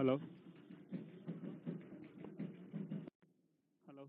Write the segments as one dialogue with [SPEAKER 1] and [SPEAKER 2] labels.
[SPEAKER 1] Hello hello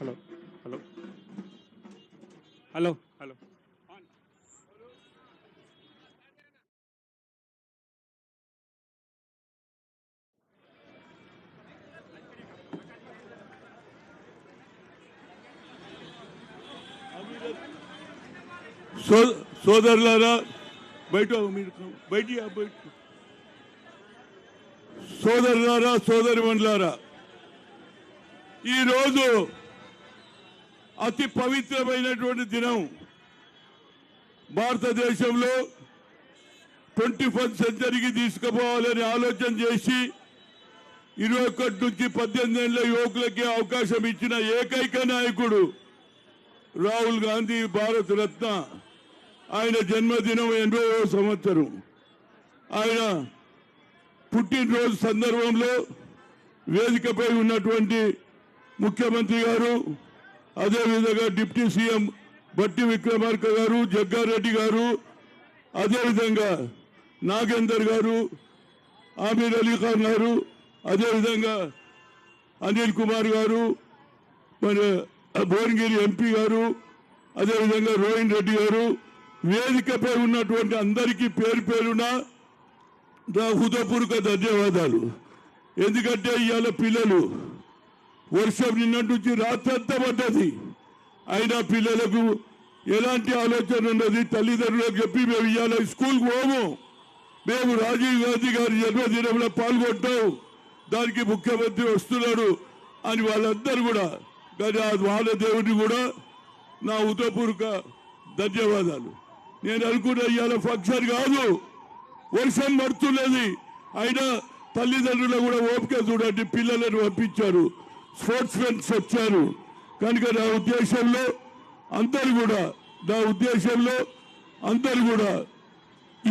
[SPEAKER 1] hello hello hello hello
[SPEAKER 2] సోదరులారా, బయట సోదరులారా, సోదరిమణులారా, ఈరోజు అతి పవిత్రమైనటువంటి దినం. భారతదేశంలో 21st సెంచరీకి తీసుకుపోవాలని ఆలోచన చేసి 21 నుంచి 18 ఏళ్ల యువకులకి అవకాశం ఇచ్చిన ఏకైక నాయకుడు రాహుల్ గాంధీ, భారత రత్న. ఆయన జన్మదినం 80వ సంవత్సరం. ఆయన పుట్టినరోజు సందర్భంలో వేదికపై ఉన్నటువంటి ముఖ్యమంత్రి గారు, అదేవిధంగా డిప్యూటీ సీఎం బట్టి విక్రమార్క గారు, జగ్గారెడ్డి గారు, అదేవిధంగా నాగేందర్ గారు, ఆమీర్ అలీ ఖాన్ గారు, అదేవిధంగా అనిల్ కుమార్ గారు, మరి భువనగిరి ఎంపీ గారు, అదేవిధంగా రోహిన్ రెడ్డి గారు, వేదికపై ఉన్నటువంటి అందరికీ పేరు పేరున నా హృదయపూర్వక ధన్యవాదాలు. ఎందుకంటే ఇవాళ పిల్లలు వర్షం నిన్నటి నుంచి రాత్రంతా పడ్డది, అయినా పిల్లలకు ఎలాంటి ఆలోచన ఉన్నది. తల్లిదండ్రులకు చెప్పి మేము ఇవాళ స్కూల్కి పోము, మేము రాజీవ్ గాంధీ గారి జన్మదినంలో పాల్గొంటాం, దానికి ముఖ్యమంత్రి వస్తున్నాడు అని వాళ్ళందరూ కూడా, కానీ ఆ వాళ్ళ దేవుడిని కూడా నా హృదయపూర్వక ధన్యవాదాలు. నేను అనుకున్న ఇవాళ ఫంక్షన్ కాదు, వర్షం పడుతున్నది, అయినా తల్లిదండ్రులు కూడా ఓపిక చూడండి, పిల్లలను పంపించారు, స్పోర్ట్స్ మెన్స్ వచ్చారు. కనుక నా ఉద్దేశంలో అందరు కూడా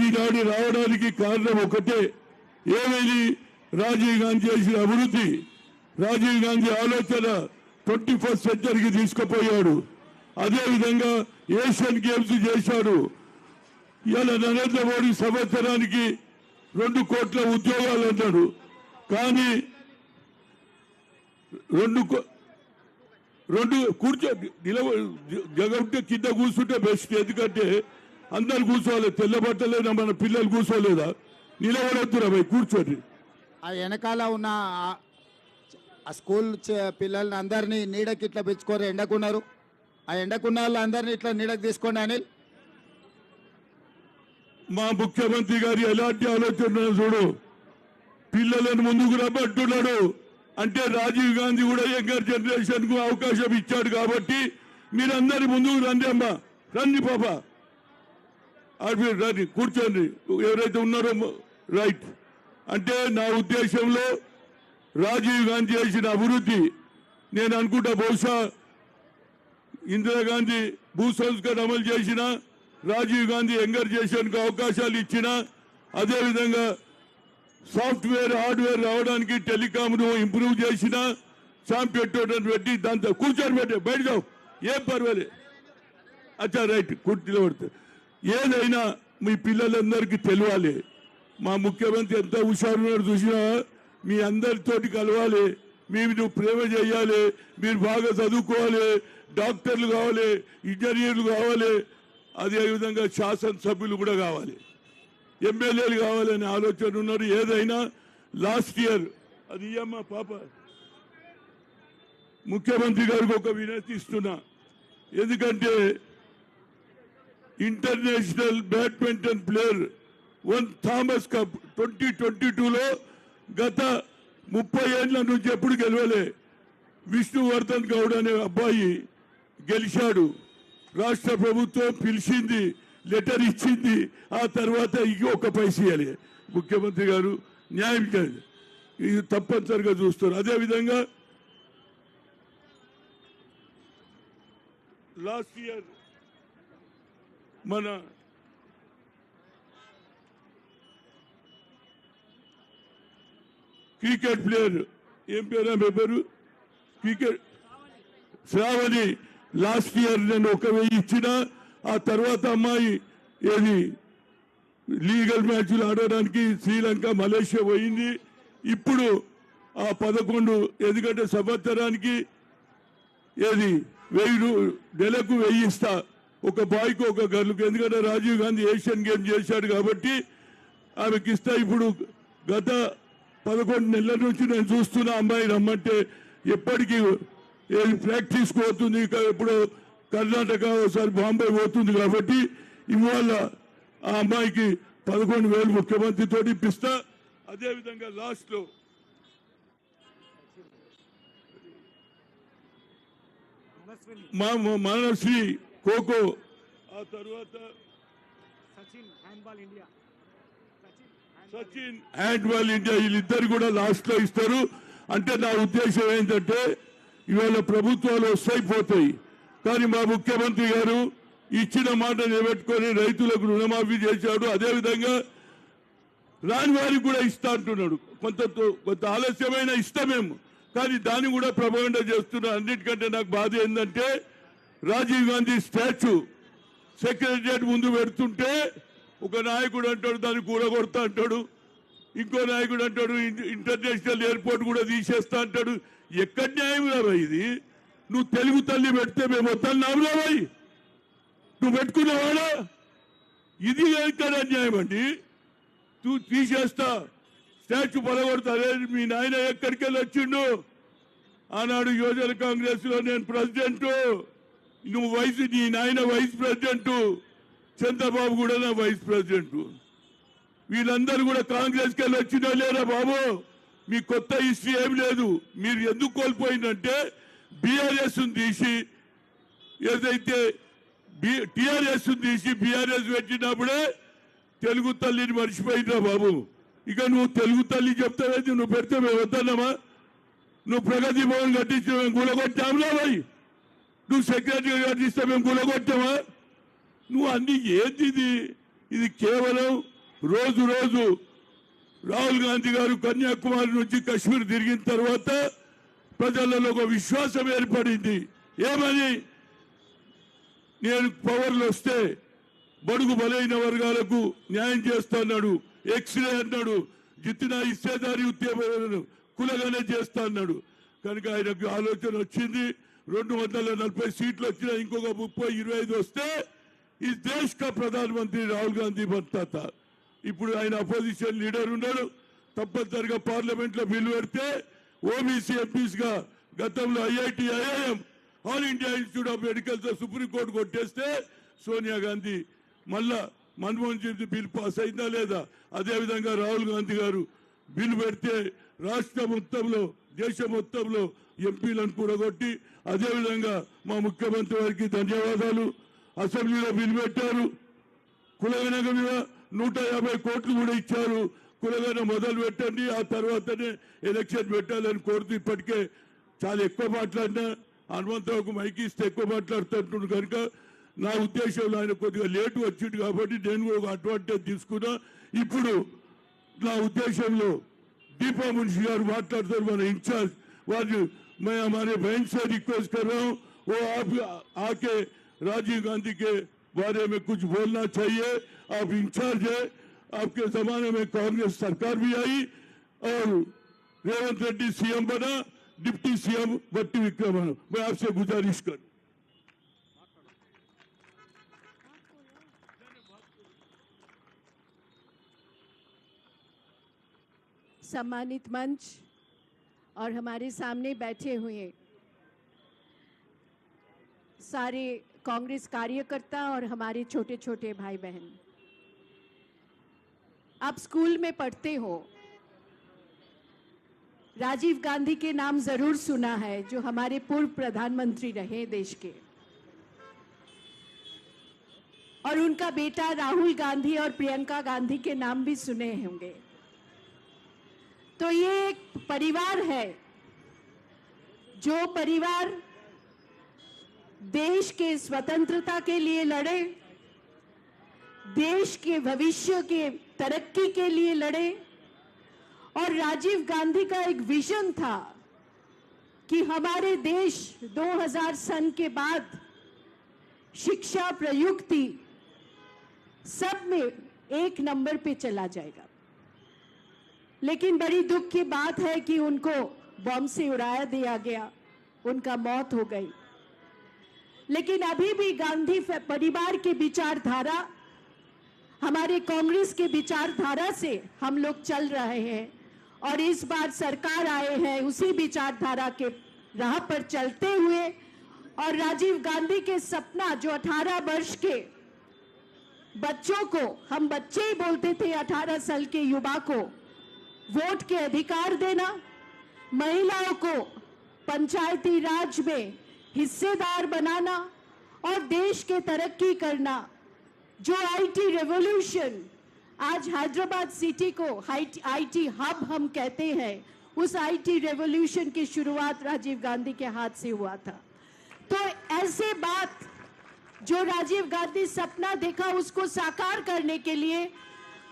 [SPEAKER 2] ఈనాడు రావడానికి కారణం ఒకటే, ఏమైంది రాజీవ్ గాంధీ చేసిన అభివృద్ధి, రాజీవ్ గాంధీ ఆలోచన 21st సెంచరీకి తీసుకుపోయాడు. అదేవిధంగా ఏషియన్ గేమ్స్ చేశాడు. ఇలా నరేంద్ర మోడీ సంవత్సరానికి 2 కోట్ల ఉద్యోగాలు అన్నాడు. కానీ రెండు కూర్చో జగంటే కింద కూర్చుంటే బెస్ట్. ఎందుకంటే అందరు కూర్చోవాలి. తెల్ల బట్టలేదా మన పిల్లలు కూర్చోలేదా? నిలబడొద్దురా భయ్, కూర్చోండి.
[SPEAKER 3] ఆ వెనకాల ఉన్న ఆ స్కూల్ పిల్లల్ని అందరినీ నీడకి ఇట్లా పెంచుకోరు, ఎండకున్నారు. ఆ ఎండకున్న వాళ్ళందరినీ ఇట్లా నీడకి తీసుకోండి అనిల్.
[SPEAKER 2] మా ముఖ్యమంత్రి గారు ఎలాంటి ఆలోచన చూడు, పిల్లలను ముందుకు రమ్మంటున్నాడు. అంటే రాజీవ్ గాంధీ కూడా యంగర్ జనరేషన్ కు అవకాశం ఇచ్చాడు. కాబట్టి మీరందరి ముందుకు రండి అమ్మా, రండి పాప, రండి కూర్చోండి ఎవరైతే ఉన్నారో. రైట్. అంటే నా ఉద్దేశంలో రాజీవ్ గాంధీ చేసిన అభివృద్ధి నేను అనుకుంటా, బహుశా ఇందిరాగాంధీ భూ సంస్కరణ అమలు చేసిన, రాజీవ్ గాంధీ యంగర్ జనరేషన్ కు అవకాశాలు ఇచ్చిన, అదేవిధంగా సాఫ్ట్వేర్ హార్డ్వేర్ రావడానికి టెలికామ్ ను ఇంప్రూవ్ చేసిన, చాంపియన్ పెట్టి దాంతో కూర్చొని పెట్టి బయట జావు, ఏం పర్వాలేదు. అచ్చా రైట్, కుర్చీలో పడుతుంది. ఏదైనా మీ పిల్లలందరికీ తెలియాలి. మా ముఖ్యమంత్రి ఎంత హుషారున్నాడు చూసినా, మీ అందరితోటి కలవాలి, మీరు ప్రేమ చేయాలి, మీరు బాగా చదువుకోవాలి, డాక్టర్లు కావాలి, ఇంజనీర్లు కావాలి, అదేవిధంగా శాసనసభ్యులు కూడా కావాలి, ఎమ్మెల్యేలు కావాలనే ఆలోచన ఉన్నారు. ఏదైనా లాస్ట్ ఇయర్ అది ఇయ్యమ్మా పాప, ముఖ్యమంత్రి గారికి ఒక వినతి ఇస్తున్నా. ఎందుకంటే international badminton player Thomas cup 2022లో గత 30 ఏళ్ల నుంచి ఎప్పుడు గెలవలే విష్ణువర్ధన్ గౌడ్ అనే అబ్బాయి గెలిచాడు. రాష్ట్ర ప్రభుత్వం పిలిచింది, లెటర్ ఇచ్చింది, ఆ తర్వాత ఇంకొక పైసా ఇవ్వాలి. ముఖ్యమంత్రి గారు న్యాయం చేయాలి, ఇది తప్పనిసరిగా చూస్తారు. అదేవిధంగా లాస్ట్ ఇయర్ మన క్రికెట్ ప్లేయర్ ఏం పేరు పేరు క్రికెట్ శ్రావణి లాస్ట్ ఇయర్ నేను 1000 ఇచ్చిన. ఆ తర్వాత అమ్మాయి ఏది లీగల్ మ్యాచ్లు ఆడడానికి శ్రీలంక మలేషియా పోయింది. ఇప్పుడు ఆ 11 ఎందుకంటే సంవత్సరానికి ఏది 1000 నెలకు 1000 ఇస్తా, ఒక బాయ్కి ఒక గర్ల్కి. ఎందుకంటే రాజీవ్ గాంధీ ఏషియన్ గేమ్ చేశాడు కాబట్టి ఆమెకి ఇస్తా. ఇప్పుడు గత 11 నెలల నుంచి నేను చూస్తున్నా, అమ్మాయి రమ్మంటే ఎప్పటికీ ప్రాక్టీస్ పోతుంది. ఇప్పుడు కర్ణాటక ఒకసారి బాంబే పోతుంది. కాబట్టి ఇవాళ ఆ అమ్మాయికి 11,000 ముఖ్యమంత్రితో ఇప్పిస్తా. అదేవిధంగా లాస్ట్ లో మనశ్రీ ఖోఖో, ఆ తర్వాత సచిన్ హ్యాండ్బాల్ ఇండియా, వీళ్ళిద్దరు కూడా లాస్ట్ లో ఇస్తారు. అంటే నా ఉద్దేశం ఏంటంటే ఇవాళ ప్రభుత్వాలు వస్తాయిపోతాయి, కానీ మా ముఖ్యమంత్రి గారు ఇచ్చిన మాట నిలబెట్టుకొని రైతులకు రుణమాఫీ చేశాడు. అదేవిధంగా రాని వారికి కూడా ఇస్తా అంటున్నాడు. కొంత ఆలస్యమైన ఇస్తామేమో, కానీ దాన్ని కూడా ప్రపోగండా చేస్తున్నారు. అన్నిటికంటే నాకు బాధ ఏంటంటే రాజీవ్ గాంధీ స్టాచ్యూ సెక్రటరియట్ ముందు పెడుతుంటే ఒక నాయకుడు అంటాడు దాన్ని కూలగొడతా అంటాడు, ఇంకో నాయకుడు అంటాడు ఇంటర్నేషనల్ ఎయిర్పోర్ట్ కూడా తీసేస్తా అంటాడు. ఎక్కడ న్యాయం రాబాయి ఇది? నువ్వు తెలుగు తల్లి పెడితే మేము వద్దన్నావు రాబాయి, నువ్వు పెట్టుకున్నావాడా? ఇది ఎక్కడ అన్యాయం అండి? నువ్వు తీసేస్తా, స్టాచ్యూ పడగొడతా. అదే మీ నాయన ఎక్కడికి వెళ్ళి వచ్చిండు? ఆనాడు యువజన కాంగ్రెస్ లో నేను ప్రెసిడెంట్, నువ్వు నీ నాయన వైస్ ప్రెసిడెంట్, చంద్రబాబు కూడా నా వైస్ ప్రెసిడెంట్. వీళ్ళందరూ కూడా కాంగ్రెస్కి వెళ్ళి వచ్చినా లేరా బాబు? మీ కొత్త హిస్టరీ ఏం లేదు. మీరు ఎందుకు కోల్పోయిందంటే బీఆర్ఎస్ తీసి ఏదైతే టిఆర్ఎస్ తీసి బీఆర్ఎస్ పెట్టినప్పుడే తెలుగు తల్లిని మర్చిపోయిందా బాబు? ఇక నువ్వు తెలుగు తల్లి చెప్తావేది? నువ్వు పెడితే మేము వద్దన్నామా? నువ్వు ప్రగతి భవన్ కట్టించిన మేము కూలగొట్టాంలా భయ్, నువ్వు సెక్రటరీ కట్టిస్తే మేము కూలగొట్టామా? నువ్వు అన్ని ఏంది ఇది? ఇది కేవలం రోజు రాహుల్ గాంధీ గారు కన్యాకుమారి నుంచి కశ్మీర్ తిరిగిన తర్వాత ప్రజలలో ఒక విశ్వాసం ఏర్పడింది. ఏమని? నేను పవర్లో వస్తే బడుగు బలైన వర్గాలకు న్యాయం చేస్తాడు, ఎక్స్రే అన్నాడు, జిత్తిన హిస్సేదారి ఉద్యమం కులగానే చేస్తా అన్నాడు. కనుక ఆయనకు ఆలోచన వచ్చింది. 240 సీట్లు వచ్చినా ఇంకొక 30-25 వస్తే ఈ దేశ కా ప్రధానమంత్రి రాహుల్ గాంధీ बनता. ఇప్పుడు ఆయన అపోజిషన్ లీడర్ ఉన్నాడు. తప్పనిసరిగా పార్లమెంట్ లో బిల్లు పెడితే ఓబీసీ ఎంపీస్ గా గతంలో IIT, IIM, all India institute of medical తో సుప్రీంకోర్టు కొట్టేస్తే సోనియా గాంధీ మళ్ళా మన్మోహన్ సింగ్ బిల్ పాస్ అయిందా లేదా? అదేవిధంగా రాహుల్ గాంధీ గారు బిల్లు పెడితే రాష్ట్ర మొత్తంలో, దేశం మొత్తంలో ఎంపీలను కూడగొట్టి, అదేవిధంగా మా ముఖ్యమంత్రి వారికి ధన్యవాదాలు. అసెంబ్లీలో బిల్లు పెట్టారు. కులగణన మీద 150 కోట్లు కూడా ఇచ్చారు. కులగణన మొదలు పెట్టండి, ఆ తర్వాతనే ఎలక్షన్ పెట్టాలని కోరుతూ ఇప్పటికే చాలా ఎక్కువ మాట్లాడినా హనుమంతరావుకు మైకి ఇస్తే ఎక్కువ మాట్లాడుతుంటున్నాడు. కనుక నా ఉద్దేశంలో ఆయన కొద్దిగా లేటు వచ్చింది కాబట్టి నేను కూడా ఒక అడ్వాంటేజ్ తీసుకున్నా. ఇప్పుడు నా ఉద్దేశంలో दीपा मुंशी गाరు మాట్లాడతారు, మన इंचार्ज वाले। मैं हमारे बहन से रिक्वेस्ट कर रहा हूँ, वो आप आके राजीव गांधी के बारे में कुछ बोलना चाहिए। आप इंचार्ज है, आपके जमाने में कांग्रेस सरकार भी आई और रेवंत रेड्डी सीएम बना, डिप्टी सीएम भट्टी विक्रमन। मैं आपसे गुजारिश करूं।
[SPEAKER 4] सम्मानित मंच और हमारे सामने बैठे हुए सारे कांग्रेस कार्यकर्ता और हमारे छोटे छोटे भाई बहन, आप स्कूल में पढ़ते हो, राजीव गांधी के नाम जरूर सुना है, जो हमारे पूर्व प्रधानमंत्री रहे देश के, और उनका बेटा राहुल गांधी और प्रियंका गांधी के नाम भी सुने होंगे। तो ये एक परिवार है, जो परिवार देश के स्वतंत्रता के लिए लड़े, देश के भविष्य के तरक्की के लिए लड़े। और राजीव गांधी का एक विजन था कि हमारे देश 2000 सन के बाद शिक्षा, प्रयुक्ति सब में 1 नंबर पे चला जाएगा। लेकिन बड़ी दुख की बात है कि उनको बम से उड़ाया दिया गया, उनका मौत हो गई। लेकिन अभी भी गांधी परिवार की विचारधारा, हमारे कांग्रेस के विचारधारा से हम लोग चल रहे हैं और इस बार सरकार आए हैं उसी विचारधारा के राह पर चलते हुए। और राजीव गांधी के सपना, जो 18 वर्ष के बच्चों को, हम बच्चे ही बोलते थे, 18 साल के युवा को वोट के अधिकार देना, महिलाओं को पंचायती राज में हिस्सेदार बनाना और देश के तरक्की करना, जो आईटी रेवोल्यूशन, आज हैदराबाद सिटी को आईटी हब हम कहते हैं, उस आईटी रेवोल्यूशन की शुरुआत राजीव गांधी के हाथ से हुआ था। तो ऐसे बात जो राजीव गांधी सपना देखा, उसको साकार करने के लिए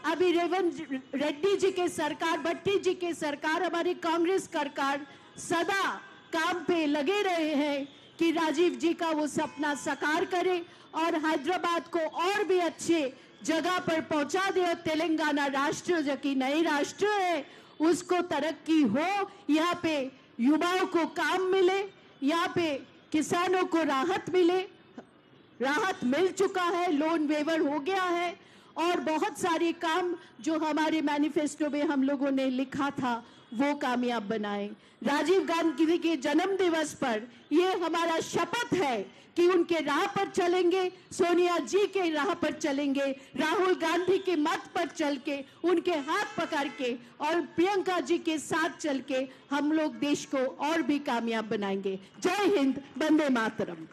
[SPEAKER 4] अभी रेवंत रेड्डी जी के सरकार, भट्टी जी के सरकार, हमारी कांग्रेस सरकार सदा काम पे लगे रहे हैं कि राजीव जी का वो सपना साकार करे और हैदराबाद को और भी अच्छे जगह पर पहुंचा दे। और तेलंगाना राष्ट्र, जो कि नई राष्ट्र है, उसको तरक्की हो, यहाँ पे युवाओं को काम मिले, यहाँ पे किसानों को राहत मिले। राहत मिल चुका है, लोन वेवर हो गया है और बहुत सारे काम जो हमारे मैनिफेस्टो में हम लोगों ने लिखा था वो कामयाब बनाए। राजीव गांधी के जन्म दिवस पर ये हमारा शपथ है कि उनके राह पर चलेंगे, सोनिया जी के राह पर चलेंगे, राहुल गांधी के मत पर चल के, उनके हाथ पकड़ के और प्रियंका जी के साथ चल के हम लोग देश को और भी कामयाब बनाएंगे। जय हिंद, वंदे मातरम।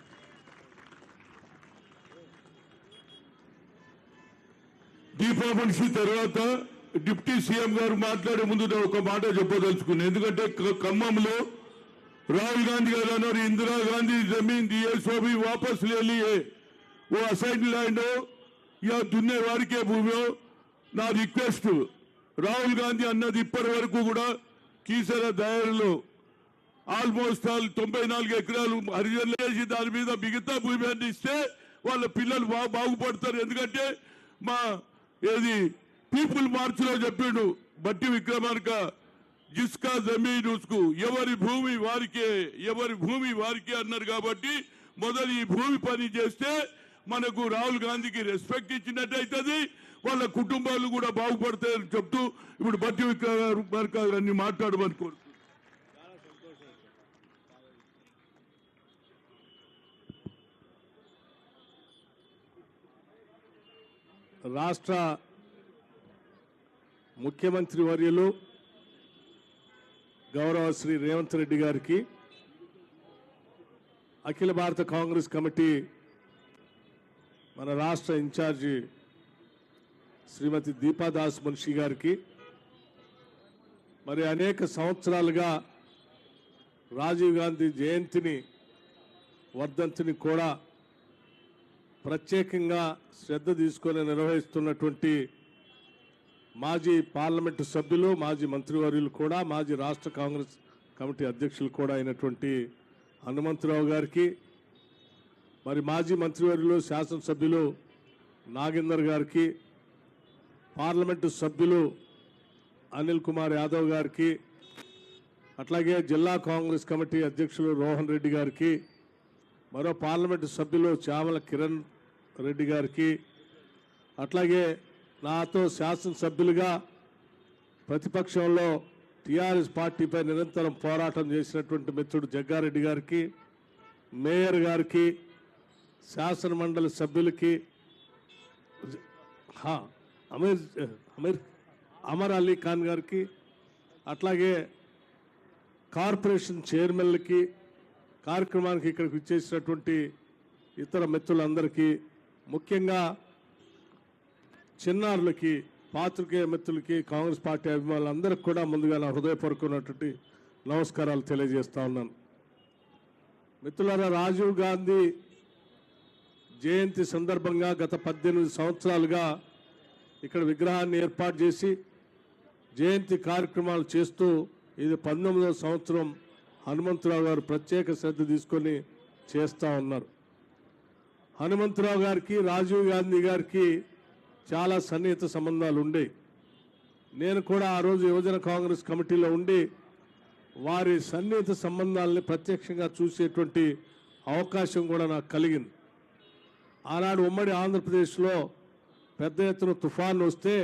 [SPEAKER 2] దీపా మనిషి తర్వాత డిప్యూటీ సీఎం గారు మాట్లాడే ముందు నేను ఒక మాట చెప్పదలుచుకున్నాను. ఎందుకంటే ఖమ్మంలో राहुल गांधी गाరు और इंदिरा गांधी जमीन दी है, सो भी वापस ले ली है। वो असाइन लैंड हो या दुन्ने वार के भूमि हो, ना रिक्वेस्ट రాహుల్ గాంధీ అన్నది ఇప్పటి వరకు కూడా కీసర దాయరులో ఆల్మోస్ట్ 94 ఎకరాలు హరిజనులు వేసి దాని మీద మిగతా భూమి అన్ని ఇస్తే వాళ్ళ పిల్లలు బాగుపడతారు. ఎందుకంటే మా ఏది పీపుల్ మార్చ్ లో చెప్పిండు బట్టి విక్రమార్క, జిస్కా జమీన్ ఉస్కు, ఎవరి భూమి వారికే అన్నారు. కాబట్టి మొదలు ఈ భూమి పని చేస్తే మనకు రాహుల్ గాంధీకి రెస్పెక్ట్ ఇచ్చినట్టు అవుతుంది, వాళ్ళ కుటుంబాలు కూడా బాగుపడతాయని చెప్తూ ఇప్పుడు బట్టి విక్రమార్క గారిని మాట్లాడమని కోరుతున్నాను.
[SPEAKER 5] రాష్ట్ర ముఖ్యమంత్రి వర్యులు గౌరవ శ్రీ రేవంత్ రెడ్డి గారికి, అఖిల భారత కాంగ్రెస్ కమిటీ మన రాష్ట్ర ఇన్ఛార్జి శ్రీమతి దీపాదాస్ మున్షి గారికి, మరి అనేక సంవత్సరాలుగా రాజీవ్ గాంధీ జయంతిని వర్ధంతిని కూడా ప్రత్యేకంగా శ్రద్ధ తీసుకొని నిర్వహిస్తున్నటువంటి మాజీ పార్లమెంటు సభ్యులు, మాజీ మంత్రివర్యులు కూడా, మాజీ రాష్ట్ర కాంగ్రెస్ కమిటీ అధ్యక్షులు కూడా అయినటువంటి హనుమంతరావు గారికి, మరి మాజీ మంత్రివర్యులు శాసనసభ్యులు నాగేందర్ గారికి, పార్లమెంటు సభ్యులు అనిల్ కుమార్ యాదవ్ గారికి, అట్లాగే జిల్లా కాంగ్రెస్ కమిటీ అధ్యక్షులు రోహన్ రెడ్డి గారికి, మరో పార్లమెంటు సభ్యులు చామల కిరణ్ రెడ్డి గారికి, అట్లాగే నాతో శాసనసభ్యులుగా ప్రతిపక్షంలో టీఆర్ఎస్ పార్టీపై నిరంతరం పోరాటం చేసినటువంటి మిత్రుడు జగ్గారెడ్డి గారికి, మేయర్ గారికి, శాసన మండలి సభ్యులకి, అమర్ అలీ ఖాన్ గారికి, అట్లాగే కార్పొరేషన్ చైర్మన్లకి, కార్యక్రమానికి ఇక్కడికి ఇచ్చేసినటువంటి ఇతర మిత్రులందరికీ, ముఖ్యంగా చిన్నారులకి, పాత్రికేయ మిత్రులకి, కాంగ్రెస్ పార్టీ అభిమానులందరికీ కూడా ముందుగా నా హృదయపూర్వకమైనటువంటి నమస్కారాలు తెలియజేస్తా ఉన్నాను. మిత్రులారా, రాజీవ్ గాంధీ జయంతి సందర్భంగా గత 18 సంవత్సరాలుగా ఇక్కడ విగ్రహాన్ని ఏర్పాటు చేసి జయంతి కార్యక్రమాలు చేస్తూ, ఇది 19వ సంవత్సరం హనుమంతరావు గారు ప్రత్యేక శ్రద్ధ తీసుకొని చేస్తూ ఉన్నారు. హనుమంతరావు గారికి, రాజీవ్ గాంధీ గారికి చాలా సన్నిహిత సంబంధాలు ఉండేవి. నేను కూడా ఆ రోజు యువజన కాంగ్రెస్ కమిటీలో ఉండి వారి సన్నిహిత సంబంధాలని ప్రత్యక్షంగా చూసేటువంటి అవకాశం కూడా నాకు కలిగింది. ఆనాడు ఉమ్మడి ఆంధ్రప్రదేశ్లో పెద్ద ఎత్తున తుఫాను వస్తే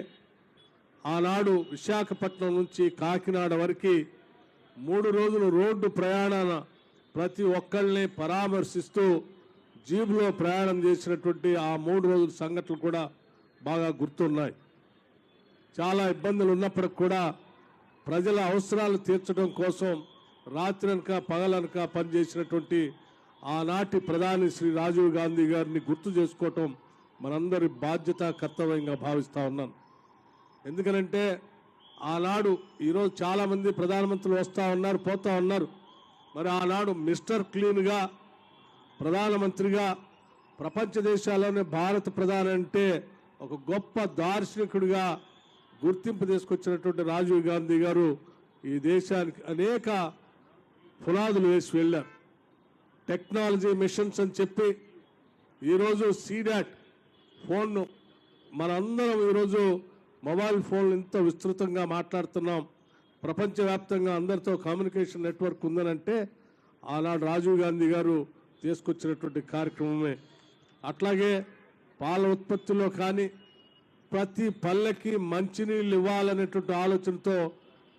[SPEAKER 5] ఆనాడు విశాఖపట్నం నుంచి కాకినాడ వరకు 3 రోజులు రోడ్డు ప్రయాణాన ప్రతి ఒక్కళ్ళని పరామర్శిస్తూ జీబులో ప్రయాణం చేసినటువంటి ఆ 3 రోజుల సంఘటనలు కూడా బాగా గుర్తున్నాయి. చాలా ఇబ్బందులు ఉన్నప్పటికి కూడా ప్రజల అవసరాలు తీర్చడం కోసం రాత్రనక పగలనక పనిచేసినటువంటి ఆనాటి ప్రధాని శ్రీ రాజీవ్ గాంధీ గారిని గుర్తు చేసుకోవటం మనందరి బాధ్యత, కర్తవ్యంగా భావిస్తూ ఉన్నాను. ఎందుకనంటే ఆనాడు, ఈరోజు చాలామంది ప్రధానమంత్రులు వస్తూ ఉన్నారు, పోతూ ఉన్నారు. మరి ఆనాడు మిస్టర్ క్లీన్గా ప్రధానమంత్రిగా ప్రపంచ దేశాల్లోనే భారత ప్రధాని అంటే ఒక గొప్ప దార్శనికుడిగా గుర్తింపు తీసుకొచ్చినటువంటి రాజీవ్ గాంధీ గారు ఈ దేశానికి అనేక పునాదులు వేసి వెళ్ళారు. టెక్నాలజీ మిషన్స్ అని చెప్పి ఈరోజు సీడాట్ ఫోన్ను మనందరం ఈరోజు మొబైల్ ఫోన్లు ఇంత విస్తృతంగా మాట్లాడుతున్నాం. ప్రపంచవ్యాప్తంగా అందరితో కమ్యూనికేషన్ నెట్వర్క్ ఉందనంటే ఆనాడు రాజీవ్ గాంధీ గారు తీసుకొచ్చినటువంటి కార్యక్రమమే. అట్లాగే పాల ఉత్పత్తిలో కానీ ప్రతి పల్లెకి మంచినీళ్ళు ఇవ్వాలనేటువంటి ఆలోచనతో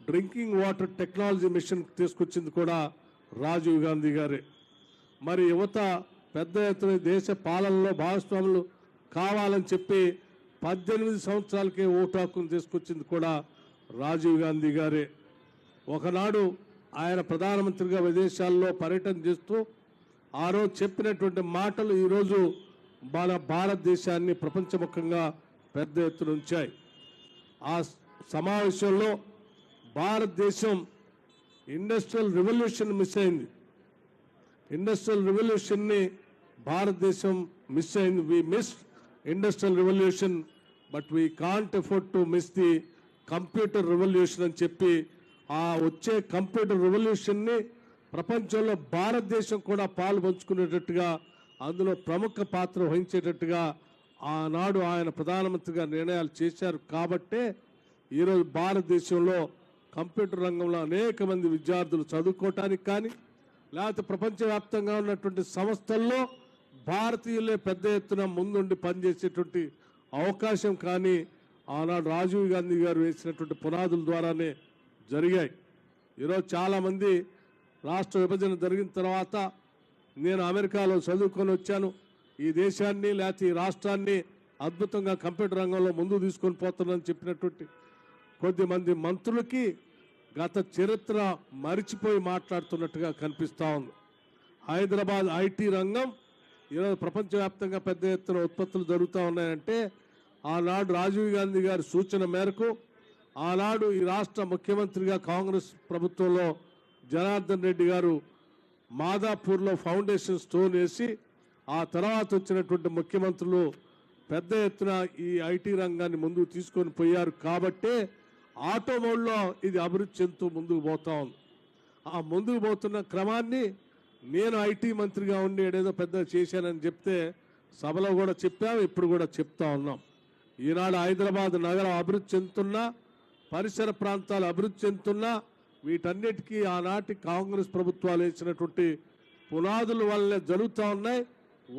[SPEAKER 5] డ్రింకింగ్ వాటర్ టెక్నాలజీ మిషన్ తీసుకొచ్చింది కూడా రాజీవ్ గాంధీ గారే. మరి యువత పెద్ద ఎత్తున దేశ పాలనలో భాగస్వాములు కావాలని చెప్పి 18 సంవత్సరాలకే ఓటు హక్కును తీసుకొచ్చింది కూడా రాజీవ్ గాంధీ గారే. ఒకనాడు ఆయన ప్రధానమంత్రిగా విదేశాల్లో పర్యటన చేస్తూ ఆ రోజు చెప్పినటువంటి మాటలు ఈరోజు మన భారతదేశాన్ని ప్రపంచముఖంగా పెద్ద ఎత్తున ఉంచాయి. ఆ సమావేశంలో భారతదేశం ఇండస్ట్రియల్ రెవల్యూషన్ మిస్ అయింది. ఇండస్ట్రియల్ రెవల్యూషన్ని భారతదేశం మిస్ అయింది. We miss industrial revolution, but we can't afford to miss the computer revolution అని చెప్పి ఆ వచ్చే కంప్యూటర్ రెవల్యూషన్ని ప్రపంచంలో భారతదేశం కూడా పాలు పంచుకునేటట్టుగా అందులో ప్రముఖ పాత్ర వహించేటట్టుగా ఆనాడు ఆయన ప్రధానమంత్రిగా నిర్ణయాలు చేశారు. కాబట్టే ఈరోజు భారతదేశంలో కంప్యూటర్ రంగంలో అనేక మంది విద్యార్థులు చదువుకోవటానికి కానీ లేకపోతే ప్రపంచవ్యాప్తంగా ఉన్నటువంటి సంస్థల్లో భారతీయులే పెద్ద ఎత్తున ముందుండి పనిచేసేటువంటి అవకాశం కానీ ఆనాడు రాజీవ్ గాంధీ గారు వేసినటువంటి పునాదుల ద్వారానే జరిగాయి. ఈరోజు చాలామంది రాష్ట్ర విభజన జరిగిన తర్వాత నేను అమెరికాలో చదువుకొని వచ్చాను, ఈ దేశాన్ని లేకపోతే ఈ రాష్ట్రాన్ని అద్భుతంగా కంప్యూటర్ రంగంలో ముందుకు తీసుకొని పోతున్నానని చెప్పినటువంటి కొద్దిమంది మంత్రులకి గత చరిత్ర మరిచిపోయి మాట్లాడుతున్నట్టుగా కనిపిస్తూ ఉంది. హైదరాబాద్ ఐటీ రంగం ఈరోజు ప్రపంచవ్యాప్తంగా పెద్ద ఎత్తున ఉత్పత్తులు జరుగుతూ ఉన్నాయంటే ఆనాడు రాజీవ్ గాంధీ గారి సూచన మేరకు ఆనాడు ఈ రాష్ట్ర ముఖ్యమంత్రిగా కాంగ్రెస్ ప్రభుత్వంలో జనార్దన్ రెడ్డి గారు మాదాపూర్లో ఫౌండేషన్ స్టోన్ వేసి ఆ తర్వాత వచ్చినటువంటి ముఖ్యమంత్రులు పెద్ద ఎత్తున ఈ ఐటీ రంగాన్ని ముందుకు తీసుకొని పోయారు. కాబట్టే ఆటోమోడ్లో ఇది అభివృద్ధి చెందుతూ ముందుకు పోతా ఉంది. ఆ ముందుకు పోతున్న క్రమాన్ని నేను ఐటీ మంత్రిగా ఉండి ఏదేదో పెద్ద చేశానని చెప్తే సభలో కూడా చెప్పాము, ఇప్పుడు కూడా చెప్తా ఉన్నాం. ఈనాడు హైదరాబాద్ నగరం అభివృద్ధి చెందుతున్నా, పరిసర ప్రాంతాలు అభివృద్ధి చెందుతున్నా వీటన్నిటికీ ఆనాటి కాంగ్రెస్ ప్రభుత్వాలు వేసినటువంటి పునాదుల వల్లనే జరుగుతూ ఉన్నాయి.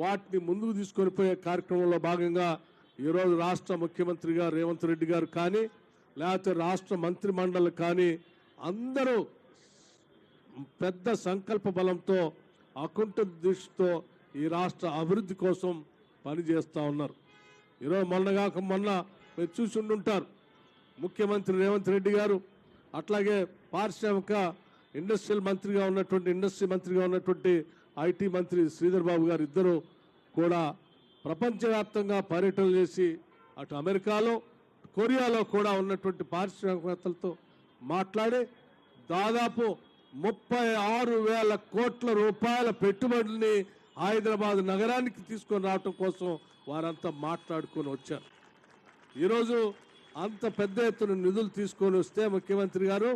[SPEAKER 5] వాటిని ముందుకు తీసుకొని పోయే కార్యక్రమంలో భాగంగా ఈరోజు రాష్ట్ర ముఖ్యమంత్రిగా రేవంత్ రెడ్డి గారు కానీ లేకపోతే రాష్ట్ర మంత్రి మండలి కానీ అందరూ పెద్ద సంకల్ప బలంతో అకుంఠ దృష్టితో ఈ రాష్ట్ర అభివృద్ధి కోసం పనిచేస్తూ ఉన్నారు. ఈరోజు మొన్న మీరు చూసి ఉండుంటారు, ముఖ్యమంత్రి రేవంత్ రెడ్డి గారు అట్లాగే పారిశ్రామిక ఇండస్ట్రీ మంత్రిగా ఉన్నటువంటి ఐటీ మంత్రి శ్రీధర్ బాబు గారు ఇద్దరు కూడా ప్రపంచవ్యాప్తంగా పర్యటనలు చేసి అటు అమెరికాలో కొరియాలో కూడా ఉన్నటువంటి పారిశ్రామికవేత్తలతో మాట్లాడి దాదాపు 36,000 కోట్ల రూపాయల పెట్టుబడుల్ని హైదరాబాద్ నగరానికి తీసుకొని రావటం కోసం వారంతా మాట్లాడుకొని వచ్చారు. ఈరోజు అంత పెద్ద ఎత్తున నిధులు తీసుకొని వస్తే ముఖ్యమంత్రి గారు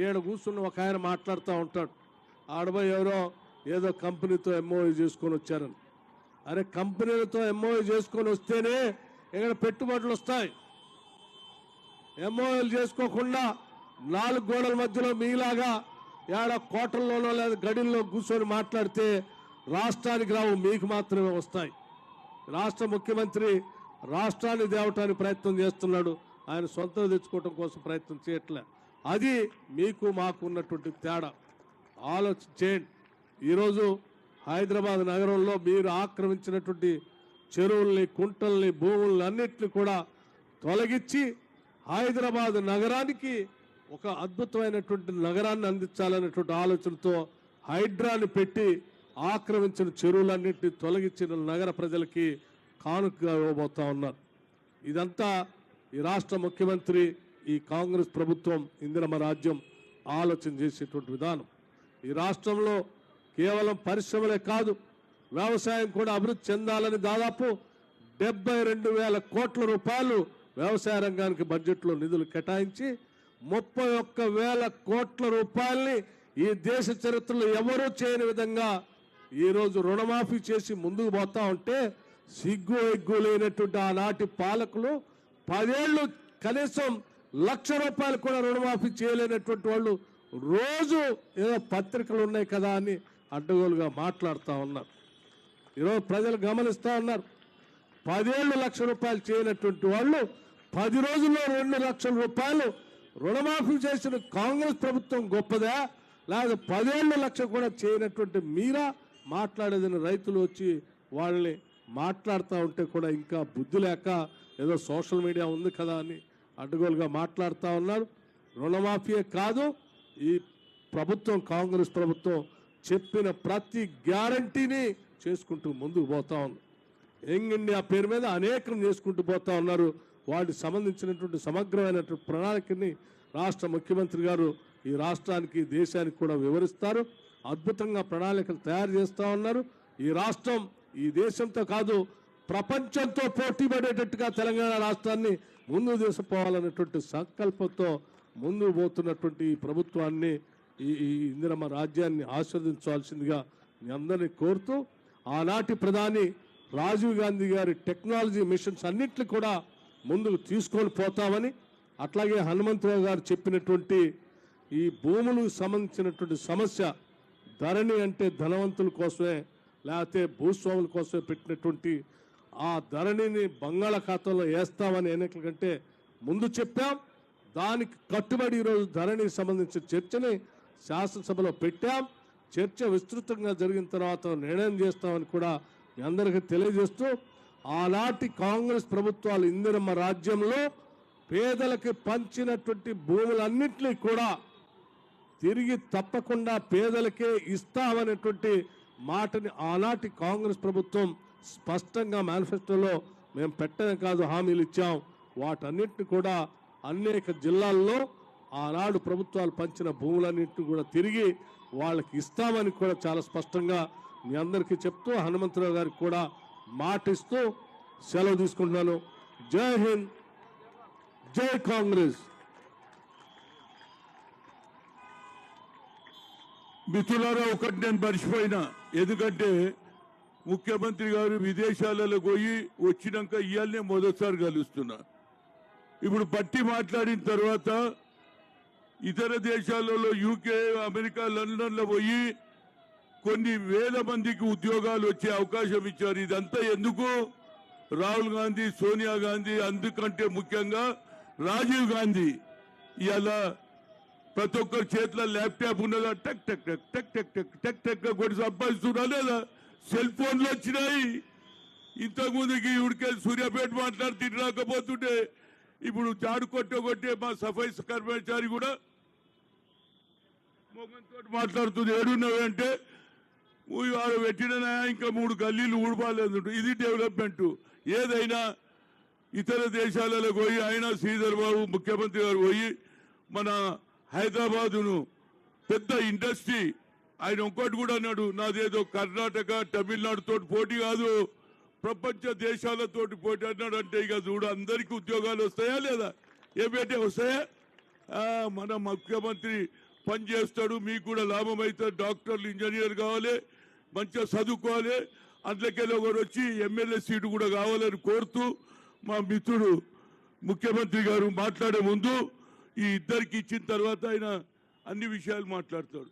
[SPEAKER 5] ఈడ కూర్చున్న ఒక ఆయన మాట్లాడుతూ ఉంటాడు, ఆడబోయి ఎవరో ఏదో కంపెనీతో ఎంఓయూ చేసుకొని వచ్చారని. అరే కంపెనీలతో ఎంఓయూ చేసుకొని వస్తేనే ఇక్కడ పెట్టుబడులు వస్తాయి. ఎంఓయూలు చేసుకోకుండా 4 గోడల మధ్యలో మీలాగా ఏడ కోటల్లోనో లేదా గడిల్లో కూర్చొని మాట్లాడితే రాష్ట్రానికి రావు, మీకు మాత్రమే వస్తాయి. రాష్ట్ర ముఖ్యమంత్రి రాష్ట్రాన్ని దేవటానికి ప్రయత్నం చేస్తున్నాడు, ఆయన సొంతం తెచ్చుకోవడం కోసం ప్రయత్నం చేయట్లే. అది మీకు మాకు ఉన్నటువంటి తేడా. ఆలోచించేయండి. ఈరోజు హైదరాబాద్ నగరంలో మీరు ఆక్రమించినటువంటి చెరువుల్ని, కుంటల్ని, భూముల్ని అన్నిటిని కూడా తొలగించి హైదరాబాద్ నగరానికి ఒక అద్భుతమైనటువంటి నగరాన్ని అందించాలనేటువంటి ఆలోచనతో హైడ్రాని పెట్టి ఆక్రమించిన చెరువులన్నింటినీ తొలగించిన నగర ప్రజలకి కానుకగా ఇవ్వబోతా ఉన్నారు. ఇదంతా ఈ రాష్ట్ర ముఖ్యమంత్రి, ఈ కాంగ్రెస్ ప్రభుత్వం, ఇందిరమ్మ రాజ్యం ఆలోచన చేసేటువంటి విధానం. ఈ రాష్ట్రంలో కేవలం పరిశ్రమలే కాదు, వ్యవసాయం కూడా అభివృద్ధి చెందాలని దాదాపు 72,000 కోట్ల రూపాయలు వ్యవసాయ రంగానికి బడ్జెట్లో నిధులు కేటాయించి 31,000 కోట్ల రూపాయల్ని ఈ దేశ చరిత్రలో ఎవరూ చేయని విధంగా ఈరోజు రుణమాఫీ చేసి ముందుకు పోతా ఉంటే సిగ్గు ఎగ్గు లేనటువంటి ఆనాటి పాలకులు 10 ఏళ్ళు కనీసం ₹1,00,000 కూడా రుణమాఫీ చేయలేనటువంటి వాళ్ళు రోజు ఏదో పత్రికలు ఉన్నాయి కదా అని అడ్డగోలుగా మాట్లాడుతూ ఉన్నారు. ఈరోజు ప్రజలు గమనిస్తూ ఉన్నారు. 10 ఏళ్ళు ₹1,00,000 చేయనటువంటి వాళ్ళు 10 రోజుల్లో ₹2,00,000 రుణమాఫీ చేసిన కాంగ్రెస్ ప్రభుత్వం గొప్పదా, లేదా 10 ఏళ్ళు ₹1,00,000 కూడా చేయనటువంటి మీరా మాట్లాడేదని రైతులు వచ్చి వాళ్ళని మాట్లాడుతూ ఉంటే కూడా ఇంకా బుద్ధి లేక ఏదో సోషల్ మీడియా ఉంది కదా అని అడ్డగోలుగా మాట్లాడుతూ ఉన్నారు. రుణమాఫీయే కాదు, ఈ ప్రభుత్వం, కాంగ్రెస్ ప్రభుత్వం చెప్పిన ప్రతి గ్యారంటీని చేసుకుంటూ ముందుకు పోతా ఉంది. యంగ్ ఇండియా పేరు మీద అనేకం చేసుకుంటూ పోతా ఉన్నారు. వాటికి సంబంధించినటువంటి సమగ్రమైనటువంటి ప్రణాళికని రాష్ట్ర ముఖ్యమంత్రి గారు ఈ రాష్ట్రానికి, దేశానికి కూడా వివరిస్తారు. అద్భుతంగా ప్రణాళికలు తయారు చేస్తూ ఉన్నారు. ఈ రాష్ట్రం ఈ దేశంతో కాదు ప్రపంచంతో పోటీ పడేటట్టుగా తెలంగాణ రాష్ట్రాన్ని ముందుకు తీసుకుపోవాలనేటువంటి సంకల్పంతో ముందుకు పోతున్నటువంటి ఈ ప్రభుత్వాన్ని ఈ ఇందిరమ్మ రాజ్యాన్ని ఆస్వాదించాల్సిందిగా మీ అందరినీ కోరుతూ, ఆనాటి ప్రధాని రాజీవ్ గాంధీ గారి టెక్నాలజీ మిషన్స్ అన్నింటినీ కూడా ముందుకు తీసుకొని పోతామని, అట్లాగే హనుమంతరావు గారు చెప్పినటువంటి ఈ భూములకు సంబంధించినటువంటి సమస్య ధరణి అంటే ధనవంతుల కోసమే లేకపోతే భూస్వాముల కోసమే పెట్టినటువంటి ఆ ధరణిని బంగాళాఖాతంలో వేస్తామని ఎన్నికల కంటే ముందు చెప్పాం. దానికి కట్టుబడి ఈరోజు ధరణికి సంబంధించిన చర్చని శాసనసభలో పెట్టాం. చర్చ విస్తృతంగా జరిగిన తర్వాత నిర్ణయం చేస్తామని కూడా మీ అందరికీ తెలియజేస్తూ, ఆనాటి కాంగ్రెస్ ప్రభుత్వాలు ఇందిరమ్మ రాజ్యంలో పేదలకు పంచినటువంటి భూములన్నింటినీ కూడా తిరిగి తప్పకుండా పేదలకే ఇస్తామనేటువంటి మాటని ఆనాటి కాంగ్రెస్ ప్రభుత్వం స్పష్టంగా మేనిఫెస్టోలో మేము పెట్టడం కాదు హామీలు ఇచ్చాం. వాటన్నిటిని కూడా అనేక జిల్లాల్లో ఆనాడు ప్రభుత్వాలు పంచిన భూములన్నింటినీ కూడా తిరిగి వాళ్ళకి ఇస్తామని కూడా చాలా స్పష్టంగా మీ అందరికీ చెప్తూ, హనుమంతరావు గారికి కూడా మాటిస్తూ సెలవు తీసుకుంటున్నాను. జై హింద్, జై కాంగ్రెస్.
[SPEAKER 2] మిత్రులారా, ఒకటి నేను మర్చిపోయినా, ఎందుకంటే ముఖ్యమంత్రి గారు విదేశాలలో పోయి వచ్చినాక ఇవాళనే మొదటిసారి కలుస్తున్నా. ఇప్పుడు బట్టి మాట్లాడిన తర్వాత ఇతర దేశాలలో యూకే, అమెరికా, లండన్లో పోయి కొన్ని వేల మందికి ఉద్యోగాలు వచ్చే అవకాశం ఇచ్చారు. ఇదంతా ఎందుకు? రాహుల్ గాంధీ, సోనియా గాంధీ, అందుకంటే ముఖ్యంగా రాజీవ్ గాంధీ. ఇలా ప్రతి ఒక్కరి చేతిలో ల్యాప్టాప్ ఉన్నదా, టక్ టక్ టక్ టక్ టక్ టక్ టక్ టక్ కొట్టి సంపాదిస్తున్నా లేదా? సెల్ ఫోన్లు వచ్చినాయి. ఇంతకుముందుకి ఇవిడికెళ్ళి సూర్యాపేట మాట్లాడి రాకపోతుంటే ఇప్పుడు జాడు కొట్టే మా సఫాయి కర్మచారి కూడా మొగంతో మాట్లాడుతుంది. ఏడున్నావంటే వాడు పెట్టిన ఇంకా 3 గల్లీలు ఊడబాలేదు. ఇది డెవలప్మెంట్. ఏదైనా ఇతర దేశాలలో పోయి ఆయన శ్రీధర్ బాబు ముఖ్యమంత్రి గారు పోయి మన హైదరాబాదును పెద్ద ఇండస్ట్రీ, ఆయన ఇంకోటి కూడా అన్నాడు, నాదేదో కర్ణాటక, తమిళనాడుతో పోటీ కాదు, ప్రపంచ దేశాలతోటి పోటీ అన్నాడు. అంటే ఇక చూడు, అందరికీ ఉద్యోగాలు వస్తాయా లేదా? ఏమిటంటే వస్తాయా? మన ముఖ్యమంత్రి పని చేస్తాడు, మీకు కూడా లాభం అవుతుంది. డాక్టర్లు, ఇంజనీర్ కావాలి, మంచిగా చదువుకోవాలి. అందులోకెళ్ళి ఒకరు వచ్చి ఎమ్మెల్యే సీటు కూడా కావాలని కోరుతూ, మా మిత్రుడు ముఖ్యమంత్రి గారు మాట్లాడే ముందు ఈ ఇద్దరికి ఇచ్చిన తర్వాత ఆయన అన్ని విషయాలు మాట్లాడతాడు.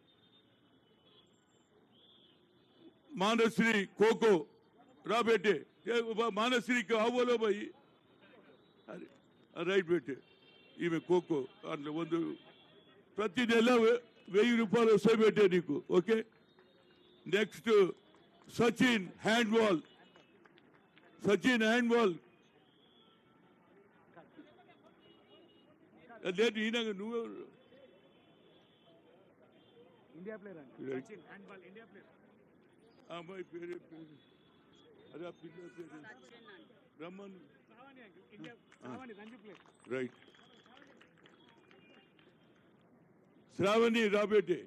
[SPEAKER 2] మానశ్రీ కోకో రా బేटे, మానశ్రీ కావోలో పోయి రైట్ బేटे, ఈమె కోకో అందులో 100 ప్రతి నెల 1000 రూపాయలు వస్తాయి బేటే నీకు. Okay. Next Sachin handball, Sachin handball లేదు ఈయన నువ్వు
[SPEAKER 1] ఇండియా ప్లేయర్ అండి. Sachin handball India player.
[SPEAKER 2] అమ్మాయి పేరు అరే ఆ పిల్ల పేరు రమ్మన్
[SPEAKER 1] India Ranji player.
[SPEAKER 2] Right. Sravani రాబేటే,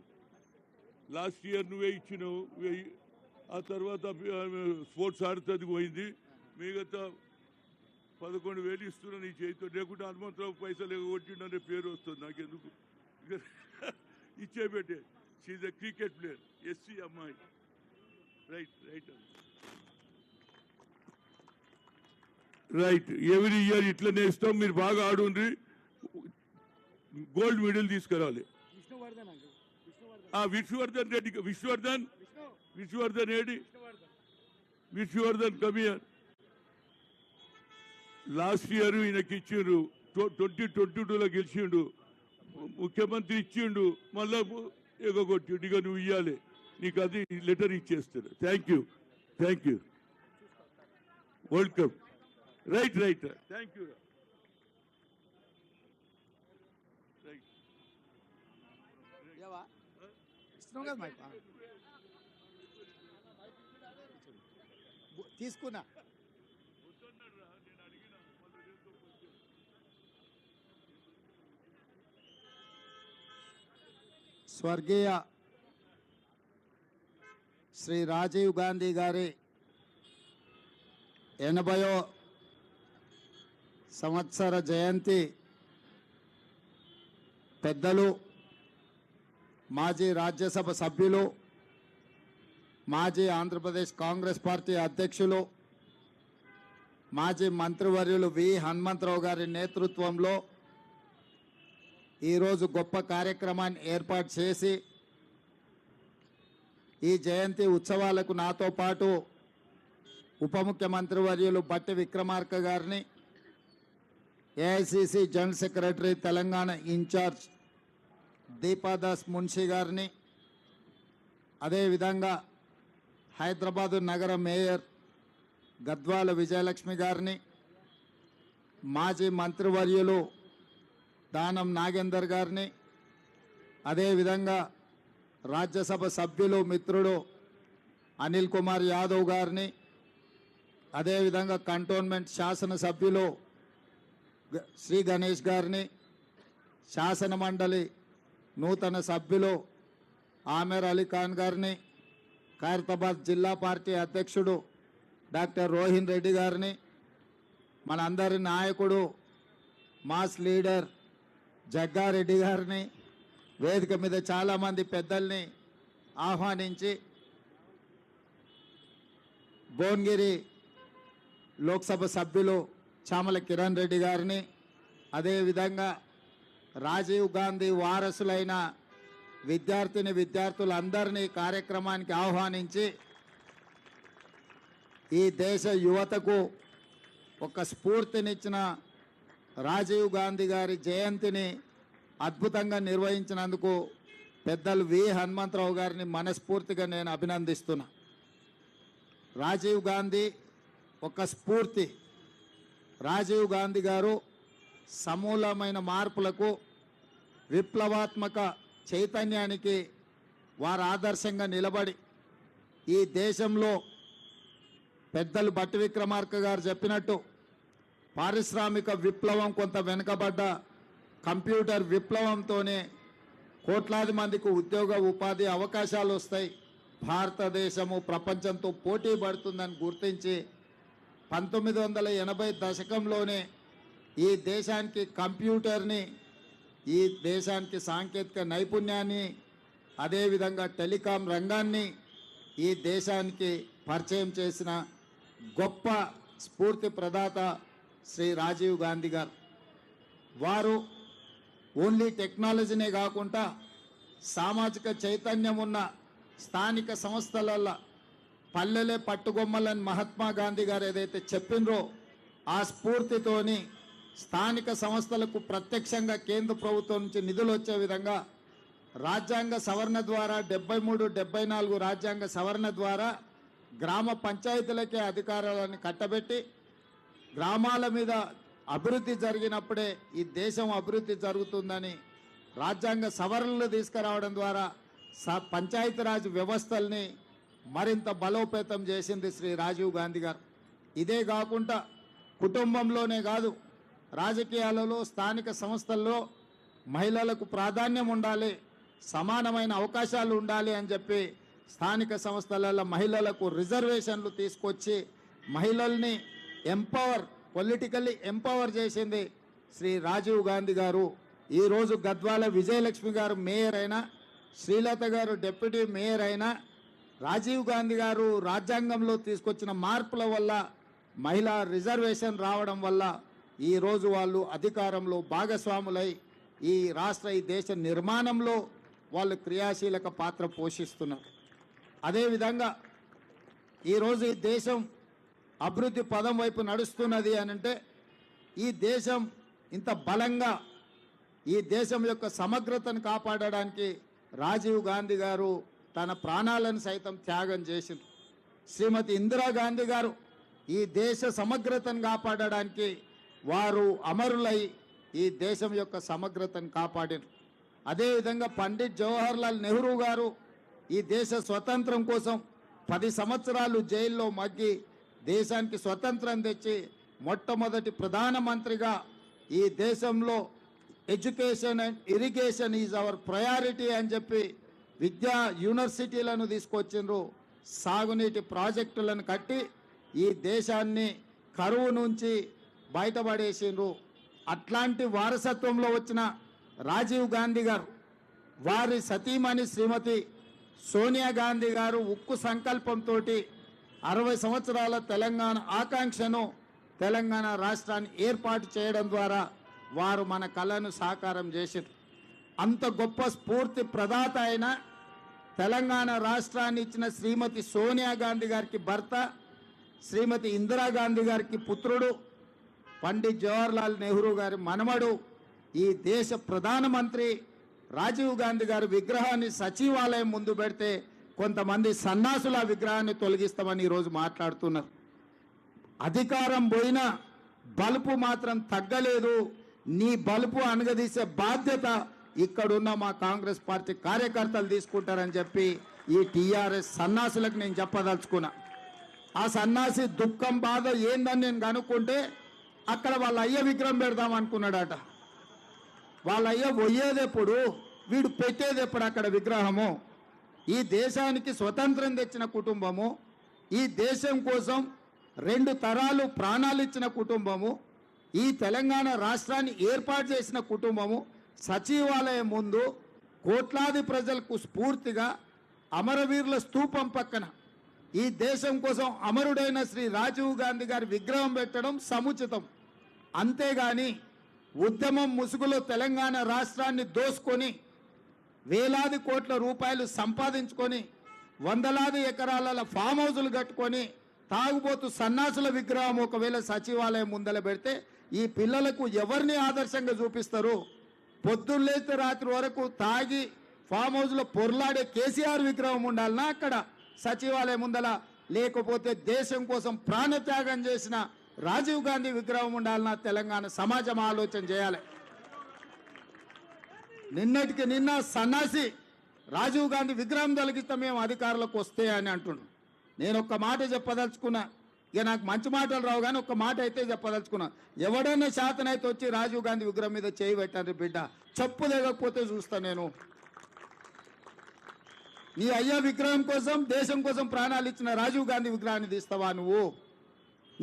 [SPEAKER 2] లాస్ట్ ఇయర్ నువ్వే ఇచ్చినావు 1000. ఆ తర్వాత స్పోర్ట్స్ ఆడుతుంది పోయింది. మిగతా 11,000 ఇస్తున్నా నీ చేతితో, లేకుంటే హనుమంతరావు పైసలు కొట్టిండనే పేరు వస్తుంది నాకెందుకు. ఇచ్చేబెట్టే, she's a cricket player, SC అమ్మాయి. Right right right. Every year ఇట్లనే ఇస్తాం, మీరు బాగా ఆడుండ్రి, గోల్డ్ మెడల్ తీసుకురావాలి.
[SPEAKER 1] విష్ణువర్ధన్ అండి.
[SPEAKER 2] Vishnuvardhan Reddy, Vishnuvardhan Reddy, Vishnuvardhan come here. Last year ఈయనకి ఇచ్చిండు, 2022లో గెలిచిండు, ముఖ్యమంత్రి ఇచ్చిండు, మళ్ళా ఎగగొట్టిండు. ఇక నువ్వు ఇవ్వాలి, నీకు అది లెటర్ ఇచ్చేస్తాడు. Thank you, thank you, welcome. Right right, thank you. Right
[SPEAKER 3] తీసుకున్నా. స్వర్గీయ శ్రీ రాజీవ్ గాంధీ గారి 80వ సంవత్సర జయంతి పెద్దలు మాజీ రాజ్యసభ సభ్యులు మాజీ ఆంధ్రప్రదేశ్ కాంగ్రెస్ పార్టీ అధ్యక్షులు మాజీ మంత్రివర్యులు వి హనుమంతరావు గారి నేతృత్వంలో ఈరోజు గొప్ప కార్యక్రమాన్ని ఏర్పాటు చేసి ఈ జయంతి ఉత్సవాలకు నాతో పాటు ఉప ముఖ్యమంత్రి వర్యులు బట్టి విక్రమార్క గారిని, AICC general secretary Telangana incharge Deepa Das Munshi గారిని, అదేవిధంగా హైదరాబాదు నగర మేయర్ గద్వాల విజయలక్ష్మి గారిని, మాజీ మంత్రివర్యులు దానం నాగేందర్ గారిని, అదేవిధంగా రాజ్యసభ సభ్యులు మిత్రుడు అనిల్ కుమార్ యాదవ్ గారిని, అదేవిధంగా కంటోన్మెంట్ శాసనసభ్యులు శ్రీ గణేష్ గారిని, శాసన మండలి నూతన సభ్యులు ఆమెర్ అలీ ఖాన్ గారిని, ఖైరతాబాద్ జిల్లా పార్టీ అధ్యక్షుడు డాక్టర్ రోహిన్ రెడ్డి గారిని, మనందరి నాయకుడు మాస్ లీడర్ జగ్గారెడ్డి గారిని, వేదిక మీద చాలామంది పెద్దల్ని ఆహ్వానించి భువనగిరి లోక్సభ సభ్యులు చామల కిరణ్ రెడ్డి గారిని, అదేవిధంగా రాజీవ్ గాంధీ వారసులైన విద్యార్థులందరినీ కార్యక్రమానికి ఆహ్వానించి ఈ దేశ యువతకు ఒక స్ఫూర్తినిచ్చిన రాజీవ్ గాంధీ గారి జయంతిని అద్భుతంగా నిర్వహించినందుకు పెద్దలు వి హనుమంతరావు గారిని మనస్ఫూర్తిగా నేను అభినందిస్తున్నా. రాజీవ్ గాంధీ ఒక స్ఫూర్తి. రాజీవ్ గాంధీ గారు సమూలమైన మార్పులకు, విప్లవాత్మక చైతన్యానికి వారు ఆదర్శంగా నిలబడి ఈ దేశంలో పెద్దలు బట్టి విక్రమార్క గారు చెప్పినట్టు పారిశ్రామిక విప్లవం కొంత వెనుకబడ్డ కంప్యూటర్ విప్లవంతోనే కోట్లాది మందికి ఉద్యోగ ఉపాధి అవకాశాలు వస్తాయి, భారతదేశము ప్రపంచంతో పోటీ పడుతుందని గుర్తించి 1980 దశకంలోనే ఈ దేశానికి కంప్యూటర్ని, ఈ దేశానికి సాంకేతిక నైపుణ్యాన్ని, అదేవిధంగా టెలికాం రంగాన్ని ఈ దేశానికి పరిచయం చేసిన గొప్ప స్ఫూర్తి ప్రదాత శ్రీ రాజీవ్ గాంధీ గారు. వారు ఓన్లీ టెక్నాలజీనే కాకుండా సామాజిక చైతన్యం ఉన్న స్థానిక సంస్థలలో పల్లెలే పట్టుగొమ్మలని మహాత్మా గాంధీ గారు ఏదైతే చెప్పినరో ఆ స్ఫూర్తితోని స్థానిక సంస్థలకు ప్రత్యక్షంగా కేంద్ర ప్రభుత్వం నుంచి నిధులు వచ్చే విధంగా రాజ్యాంగ సవరణ ద్వారా 73, 74 రాజ్యాంగ సవరణ ద్వారా గ్రామ పంచాయతీలకే అధికారాలను కట్టబెట్టి గ్రామాల మీద అభివృద్ధి జరిగినప్పుడే ఈ దేశం అభివృద్ధి జరుగుతుందని రాజ్యాంగ సవరణలు తీసుకురావడం ద్వారా పంచాయతీరాజ్ వ్యవస్థల్ని మరింత బలోపేతం చేసింది శ్రీ రాజీవ్ గాంధీ గారు. ఇదే కాకుండా కుటుంబంలోనే కాదు, రాజకీయాలలో, స్థానిక సంస్థల్లో మహిళలకు ప్రాధాన్యం ఉండాలి, సమానమైన అవకాశాలు ఉండాలి అని చెప్పి స్థానిక సంస్థలలో మహిళలకు రిజర్వేషన్లు తీసుకొచ్చి మహిళల్ని పొలిటికల్లీ ఎంపవర్ చేసింది శ్రీ రాజీవ్ గాంధీ గారు. ఈరోజు గద్వాల విజయలక్ష్మి గారు మేయర్ అయినా, శ్రీలత గారు డిప్యూటీ మేయర్ అయినా, రాజీవ్ గాంధీ గారు రాజ్యాంగంలో తీసుకొచ్చిన మార్పుల వల్ల మహిళా రిజర్వేషన్ రావడం వల్ల ఈరోజు వాళ్ళు అధికారంలో భాగస్వాములై ఈ దేశ నిర్మాణంలో వాళ్ళు క్రియాశీలక పాత్ర పోషిస్తున్నారు. అదేవిధంగా ఈరోజు ఈ దేశం అభివృద్ధి పదం వైపు నడుస్తున్నది అనంటే ఈ దేశం ఇంత బలంగా ఈ దేశం యొక్క సమగ్రతను కాపాడడానికి రాజీవ్ గాంధీ గారు తన ప్రాణాలను సైతం త్యాగం చేసింది. శ్రీమతి ఇందిరాగాంధీ గారు ఈ దేశ సమగ్రతను కాపాడడానికి వారు అమరులై ఈ దేశం యొక్క సమగ్రతను కాపాడారు. అదేవిధంగా పండిట్ జవహర్లాల్ నెహ్రూ గారు ఈ దేశ స్వతంత్రం కోసం 10 సంవత్సరాలు జైల్లో మగ్గి దేశానికి స్వతంత్రం తెచ్చి మొట్టమొదటి ప్రధానమంత్రిగా ఈ దేశంలో education and irrigation is our priority అని చెప్పి విద్యా యూనివర్సిటీలను తీసుకొచ్చిండ్రు, సాగునీటి ప్రాజెక్టులను కట్టి ఈ దేశాన్ని కరువు నుంచి బయటపడేసిండ్రు. అట్లాంటి వారసత్వంలో వచ్చిన రాజీవ్ గాంధీ గారు, వారి సతీమణి శ్రీమతి సోనియా గాంధీ గారు ఉక్కు సంకల్పంతో 60 సంవత్సరాల తెలంగాణ ఆకాంక్షను, తెలంగాణ రాష్ట్రాన్ని ఏర్పాటు చేయడం ద్వారా వారు మన కళను సాకారం చేశారు. అంత గొప్ప స్ఫూర్తి ప్రదాత అయిన తెలంగాణ రాష్ట్రాన్ని ఇచ్చిన శ్రీమతి సోనియా గాంధీ గారికి భర్త, శ్రీమతి ఇందిరాగాంధీ గారికి పుత్రుడు, పండిత్ జవహర్లాల్ నెహ్రూ గారి మనమడు, ఈ దేశ ప్రధానమంత్రి రాజీవ్ గాంధీ గారి విగ్రహాన్ని సచివాలయం ముందు పెడితే కొంతమంది సన్నాసుల విగ్రహాన్ని తొలగిస్తామని ఈరోజు మాట్లాడుతున్నారు. అధికారం పోయినా బలుపు మాత్రం తగ్గలేదు. నీ బలుపు అనగదీసే బాధ్యత ఇక్కడున్న మా కాంగ్రెస్ పార్టీ కార్యకర్తలు తీసుకుంటారని చెప్పి ఈ టీఆర్ఎస్ సన్నాసులకు నేను చెప్పదలుచుకున్నా. ఆ సన్నాసి దుఃఖం బాధ ఏందని నేను కనుక్కుంటే అక్కడ వాళ్ళ అయ్య విగ్రహం పెడదాం అనుకున్నాడట. వాళ్ళ అయ్య పోయేదెప్పుడు, వీడు పెట్టేదెప్పుడు అక్కడ విగ్రహము? ఈ దేశానికి స్వతంత్రం తెచ్చిన కుటుంబము, ఈ దేశం కోసం 2 తరాలు ప్రాణాలు ఇచ్చిన కుటుంబము, ఈ తెలంగాణ రాష్ట్రాన్ని ఏర్పాటు చేసిన కుటుంబము సచివాలయం ముందు కోట్లాది ప్రజలకు స్ఫూర్తిగా అమరవీరుల స్తూపం పక్కన ఈ దేశం కోసం అమరుడైన శ్రీ రాజీవ్ గాంధీ గారి విగ్రహం పెట్టడం సముచితం. అంతేగాని ఉద్యమం ముసుగులో తెలంగాణ రాష్ట్రాన్ని దోసుకొని వేలాది కోట్ల రూపాయలు సంపాదించుకొని వందలాది ఎకరాల ఫామ్ హౌజులు కట్టుకొని తాగుబోతు సన్నాసుల విగ్రహం ఒకవేళ సచివాలయం ముందల పెడితే ఈ పిల్లలకు ఎవరిని ఆదర్శంగా చూపిస్తారు? పొద్దున్న లేస్తే రాత్రి వరకు తాగి ఫామ్ హౌస్లో పొర్లాడే కేసీఆర్ విగ్రహం ఉండాలనా అక్కడ సచివాలయం ముందల? లేకపోతే దేశం కోసం ప్రాణత్యాగం చేసిన రాజీవ్ గాంధీ విగ్రహం ఉండాలన్నా? తెలంగాణ సమాజం ఆలోచన చేయాలి. నిన్నటికి నిన్న సన్నాసి రాజీవ్ గాంధీ విగ్రహం తొలగిస్తే మేము అధికారులకు వస్తే అని అంటుండు. నేను ఒక్క మాట చెప్పదలుచుకున్నా. ఇక నాకు మంచి మాటలు రావు కానీ ఒక్క మాట అయితే చెప్పదలుచుకున్నా. ఎవడైనా శాతనైతే వచ్చి రాజీవ్ గాంధీ విగ్రహం మీద చేయి పెట్టారు బిడ్డ, చెప్పు లేకపోతే చూస్తా నేను. నీ అయ్యా విగ్రహం కోసం, దేశం కోసం ప్రాణాలు ఇచ్చిన రాజీవ్ గాంధీ విగ్రహాన్ని తీస్తావా నువ్వు?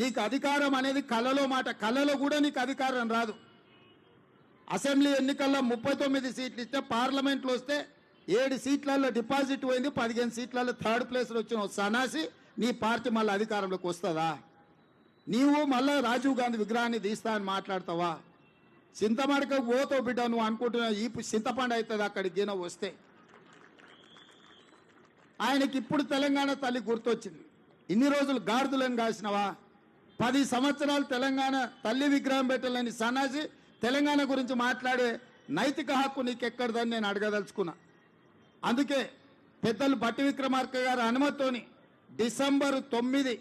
[SPEAKER 3] నీకు అధికారం అనేది కళలో మాట, కళలో కూడా నీకు అధికారం రాదు. అసెంబ్లీ ఎన్నికల్లో 39 సీట్లు ఇస్తే, పార్లమెంట్లో వస్తే 7 సీట్లలో డిపాజిట్ పోయింది, 15 సీట్లలో 3rd ప్లేస్లో వచ్చిన సన్నాసి నీ పార్టీ మళ్ళీ అధికారంలోకి వస్తుందా? నీవు మళ్ళీ రాజీవ్ గాంధీ విగ్రహాన్ని తీస్తా అని మాట్లాడతావా? చింతమడకకు పోతావు బిడ్డ నువ్వు అనుకుంటున్నావు. ఈ చింతపండు అవుతుంది అక్కడికి గిన వస్తే. ఆయనకి ఇప్పుడు తెలంగాణ తల్లి గుర్తొచ్చింది. ఇన్ని రోజులు గాడిదలను కాసినవా? 10 సంవత్సరాలు తెలంగాణ తల్లి విగ్రహం పెట్టాలని సన్నాసి తెలంగాణ గురించి మాట్లాడే నైతిక హక్కు నీకెక్కడదని నేను అడగదలుచుకున్నా. అందుకే పెద్దలు బట్టి విక్రమార్క గారి అనుమతితోని డిసెంబర్ 9,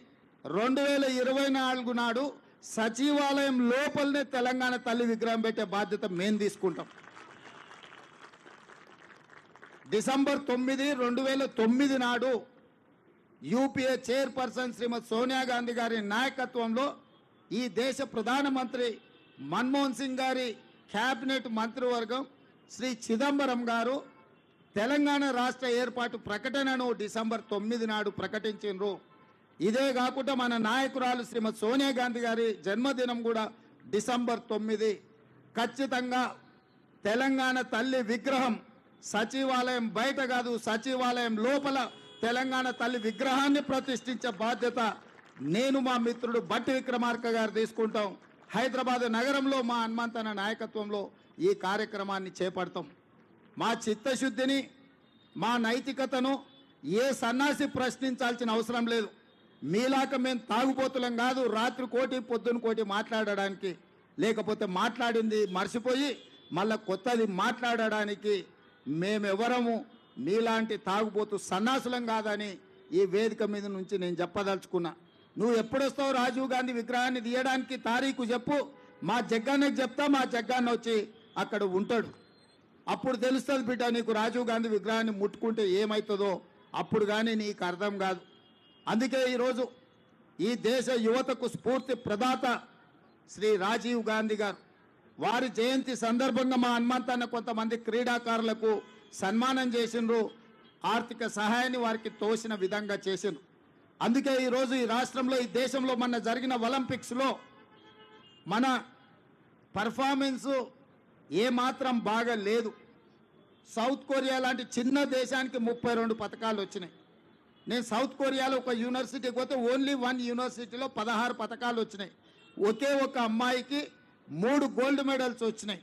[SPEAKER 3] 2024 నాడు సచివాలయం లోపలనే తెలంగాణ తల్లి విగ్రహం పెట్టే బాధ్యత మేము తీసుకుంటాం. డిసెంబర్ 9, 2009 నాడు యూపీఏ చైర్పర్సన్ శ్రీమతి సోనియా గాంధీ గారి నాయకత్వంలో ఈ దేశ ప్రధానమంత్రి మన్మోహన్ సింగ్ గారి క్యాబినెట్ మంత్రివర్గం శ్రీ చిదంబరం గారు తెలంగాణ రాష్ట్ర ఏర్పాటు ప్రకటనను డిసెంబర్ 9 నాడు ప్రకటించారు. ఇదే కాకుండా మన నాయకురాలు శ్రీమతి సోనియా గాంధీ గారి జన్మదినం కూడా డిసెంబర్ 9. ఖచ్చితంగా తెలంగాణ తల్లి విగ్రహం సచివాలయం బయట కాదు, సచివాలయం లోపల తెలంగాణ తల్లి విగ్రహాన్ని ప్రతిష్ఠించే బాధ్యత నేను, మా మిత్రుడు బట్టి విక్రమార్క గారు తీసుకుంటాం. హైదరాబాద్ నగరంలో మా హనుమంతన నాయకత్వంలో ఈ కార్యక్రమాన్ని చేపడతాం. మా చిత్తశుద్ధిని, మా నైతికతను ఏ సన్నాసి ప్రశ్నించాల్సిన అవసరం లేదు. మీలాక మేము తాగుబోతులం కాదు, రాత్రి కోటి పొద్దున కోటి మాట్లాడడానికి, లేకపోతే మాట్లాడింది మర్చిపోయి మళ్ళా కొత్తది మాట్లాడడానికి మేమెవరము మీలాంటి తాగుబోతు సన్నాసులం కాదని ఈ వేదిక మీద నుంచి నేను చెప్పదలుచుకున్నా. నువ్వు ఎప్పుడొస్తావు రాజీవ్ గాంధీ విగ్రహాన్ని తీయడానికి? తారీఖు చెప్పు, మా జగ్గాన్నకి చెప్తా, మా జగ్గాన్న వచ్చి అక్కడ ఉంటాడు. అప్పుడు తెలుస్తుంది బిడ్డ నీకు రాజీవ్ గాంధీ విగ్రహాన్ని ముట్టుకుంటే ఏమవుతుందో. అప్పుడు కానీ నీకు అర్థం కాదు. అందుకే ఈరోజు ఈ దేశ యువతకు స్ఫూర్తి ప్రదాత శ్రీ రాజీవ్ గాంధీ గారు వారి జయంతి సందర్భంగా మా హనుమంతన్న కొంతమంది క్రీడాకారులకు సన్మానం చేసిండ్రు, ఆర్థిక సహాయాన్ని వారికి తోసిన విధంగా చేసిండ్రు. అందుకే ఈరోజు ఈ రాష్ట్రంలో, ఈ దేశంలో మొన్న జరిగిన ఒలింపిక్స్లో మన పర్ఫార్మెన్సు ఏమాత్రం బాగా లేదు. సౌత్ కొరియా లాంటి చిన్న దేశానికి 32 పథకాలు వచ్చినాయి. నేను సౌత్ కొరియాలో ఒక యూనివర్సిటీకి పోతే ఓన్లీ 1 యూనివర్సిటీలో 16 పథకాలు వచ్చినాయి. ఒకే ఒక అమ్మాయికి 3 గోల్డ్ మెడల్స్ వచ్చినాయి.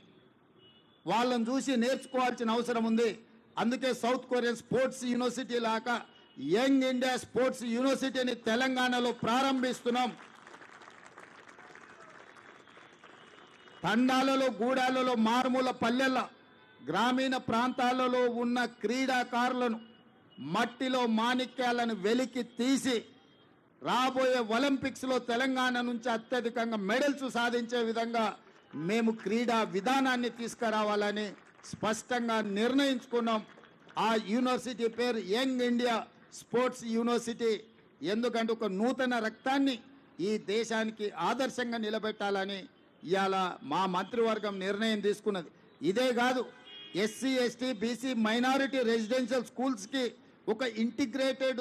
[SPEAKER 3] వాళ్ళని చూసి నేర్చుకోవాల్సిన అవసరం ఉంది. అందుకే సౌత్ కొరియన్ స్పోర్ట్స్ యూనివర్సిటీ లాగా యంగ్ ఇండియా స్పోర్ట్స్ యూనివర్సిటీని తెలంగాణలో ప్రారంభిస్తున్నాం. తండాలలో, గూడాలలో, మారుమూల పల్లెల, గ్రామీణ ప్రాంతాలలో ఉన్న క్రీడాకారులను మట్టిలో మాణిక్యాలను వెలికి తీసి రాబోయే ఒలింపిక్స్లో తెలంగాణ నుంచి అత్యధికంగా మెడల్స్ సాధించే విధంగా మేము క్రీడా విధానాన్ని తీసుకురావాలని స్పష్టంగా నిర్ణయించుకున్నాం. ఆ యూనివర్సిటీ పేరు యంగ్ ఇండియా స్పోర్ట్స్ యూనివర్సిటీ. ఎందుకంటే ఒక నూతన రక్తాన్ని ఈ దేశానికి ఆదర్శంగా నిలబెట్టాలని ఇవాళ మా మంత్రివర్గం నిర్ణయం తీసుకున్నది. ఇదే కాదు, SC, ST, BC, minority residential స్కూల్స్కి ఒక ఇంటిగ్రేటెడ్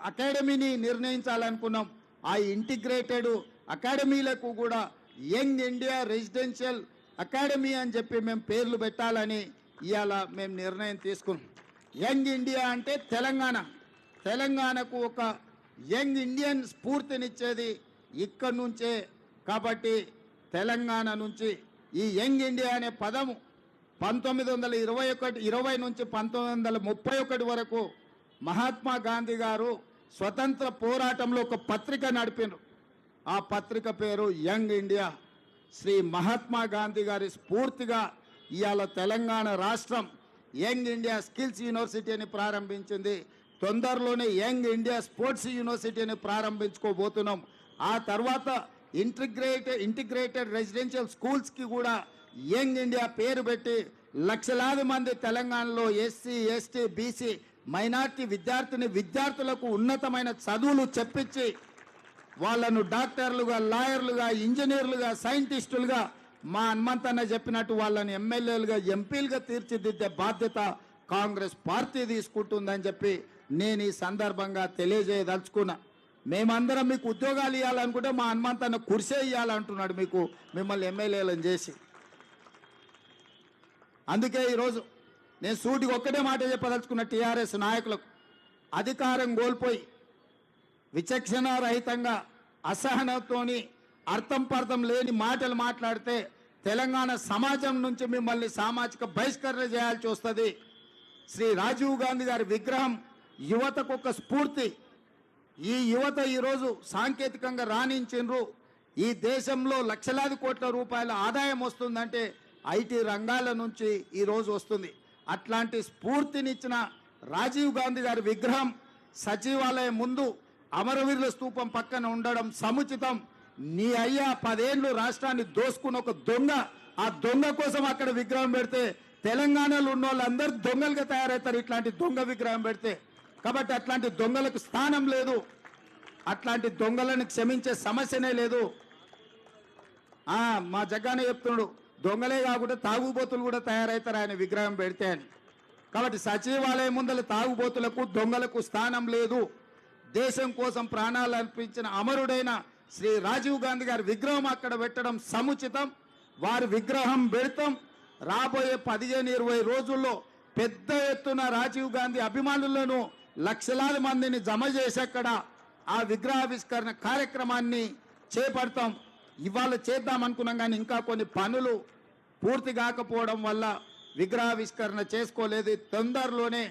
[SPEAKER 3] అకాడమీని నిర్ణయించాలనుకున్నాం. ఆ ఇంటిగ్రేటెడ్ అకాడమీలకు కూడా యంగ్ ఇండియా రెసిడెన్షియల్ అకాడమీ అని చెప్పి మేము పేర్లు పెట్టాలని ఇవాళ మేము నిర్ణయం తీసుకున్నాం. యంగ్ ఇండియా అంటే తెలంగాణకు ఒక యంగ్ ఇండియన్ స్ఫూర్తినిచ్చేది ఇక్కడి నుంచే. కాబట్టి తెలంగాణ నుంచి ఈ యంగ్ ఇండియా అనే పదము 1920 నుంచి 1931 వరకు మహాత్మా గాంధీ గారు స్వతంత్ర పోరాటంలో ఒక పత్రిక నడిపినారు. ఆ పత్రిక పేరు యంగ్ ఇండియా. శ్రీ మహాత్మా గాంధీ గారి స్ఫూర్తిగా ఇవాళ తెలంగాణ రాష్ట్రం యంగ్ ఇండియా స్కిల్స్ యూనివర్సిటీని ప్రారంభించింది. తొందరలోనే యంగ్ ఇండియా స్పోర్ట్స్ యూనివర్సిటీని ప్రారంభించుకోబోతున్నాం. ఆ తర్వాత ఇంటిగ్రేటెడ్ రెసిడెన్షియల్ స్కూల్స్కి కూడా యంగ్ ఇండియా పేరు పెట్టి లక్షలాది మంది తెలంగాణలో ఎస్సీ, ఎస్టీ, బీసీ, మైనార్టీ విద్యార్థులకు ఉన్నతమైన చదువులు చెప్పించి వాళ్ళను డాక్టర్లుగా, లాయర్లుగా, ఇంజనీర్లుగా, సైంటిస్టులుగా మా హనుమంతన్న చెప్పినట్టు వాళ్ళని ఎమ్మెల్యేలుగా, ఎంపీలుగా తీర్చిదిద్దే బాధ్యత కాంగ్రెస్ పార్టీ తీసుకుంటుందని చెప్పి నేను ఈ సందర్భంగా తెలియజేయదలుచుకున్నా. మేమందరం మీకు ఉద్యోగాలు ఇవ్వాలనుకుంటే మా హనుమంతన్న కుర్సే ఇవ్వాలంటున్నాడు మిమ్మల్ని ఎమ్మెల్యేలను చేసి. అందుకే ఈరోజు నేను సూటికి ఒక్కటే మాట చెప్పదలుచుకున్న టీఆర్ఎస్ నాయకులకు, అధికారం కోల్పోయి విచక్షణ రహితంగా అసహనంతోని అర్థం పర్థం లేని మాటలు మాట్లాడితే తెలంగాణ సమాజం నుంచి మిమ్మల్ని సామాజిక బహిష్కరణ చేయాల్సి వస్తుంది. శ్రీ రాజీవ్ గాంధీ గారి విగ్రహం యువతకు ఒక స్ఫూర్తి. ఈ యువత ఈరోజు సాంకేతికంగా రాణించిండ్రు. ఈ దేశంలో లక్షలాది కోట్ల రూపాయల ఆదాయం వస్తుందంటే ఐటీ రంగాల నుంచి ఈరోజు వస్తుంది. అట్లాంటి స్ఫూర్తినిచ్చిన రాజీవ్ గాంధీ గారి విగ్రహం సచివాలయం ముందు అమరవీరుల స్తూపం పక్కన ఉండడం సముచితం. నీ అయ్యా 10 ఏళ్ళు రాష్ట్రాన్ని దోసుకున్న ఒక దొంగ, ఆ దొంగ కోసం అక్కడ విగ్రహం పెడితే తెలంగాణలో ఉన్న వాళ్ళందరూ దొంగలుగా తయారవుతారు ఇట్లాంటి దొంగ విగ్రహం పెడితే. కాబట్టి అట్లాంటి దొంగలకు స్థానం లేదు. అట్లాంటి దొంగలను క్షమించే సమస్యనే లేదు. మా జగ్గానే చెప్తున్నాడు, దొంగలే కాకుండా తాగుబోతులు కూడా తయారవుతారు ఆయన విగ్రహం పెడితే అని. కాబట్టి సచివాలయం ముందల తాగుబోతులకు, దొంగలకు స్థానం లేదు. దేశం కోసం ప్రాణాలు అర్పించిన అమరుడైన శ్రీ రాజీవ్ గాంధీ గారి విగ్రహం అక్కడ పెట్టడం సముచితం. వారి విగ్రహం పెడతాం. రాబోయే 15-20 రోజుల్లో పెద్ద ఎత్తున రాజీవ్ గాంధీ అభిమానులను లక్షలాది మందిని జమ చేసి అక్కడ ఆ విగ్రహావిష్కరణ కార్యక్రమాన్ని చేపడతాం. ఇవాళ చేద్దాం అనుకున్నాం కానీ ఇంకా కొన్ని పనులు పూర్తి కాకపోవడం వల్ల విగ్రహావిష్కరణ చేసుకోలేదు. తొందరలోనే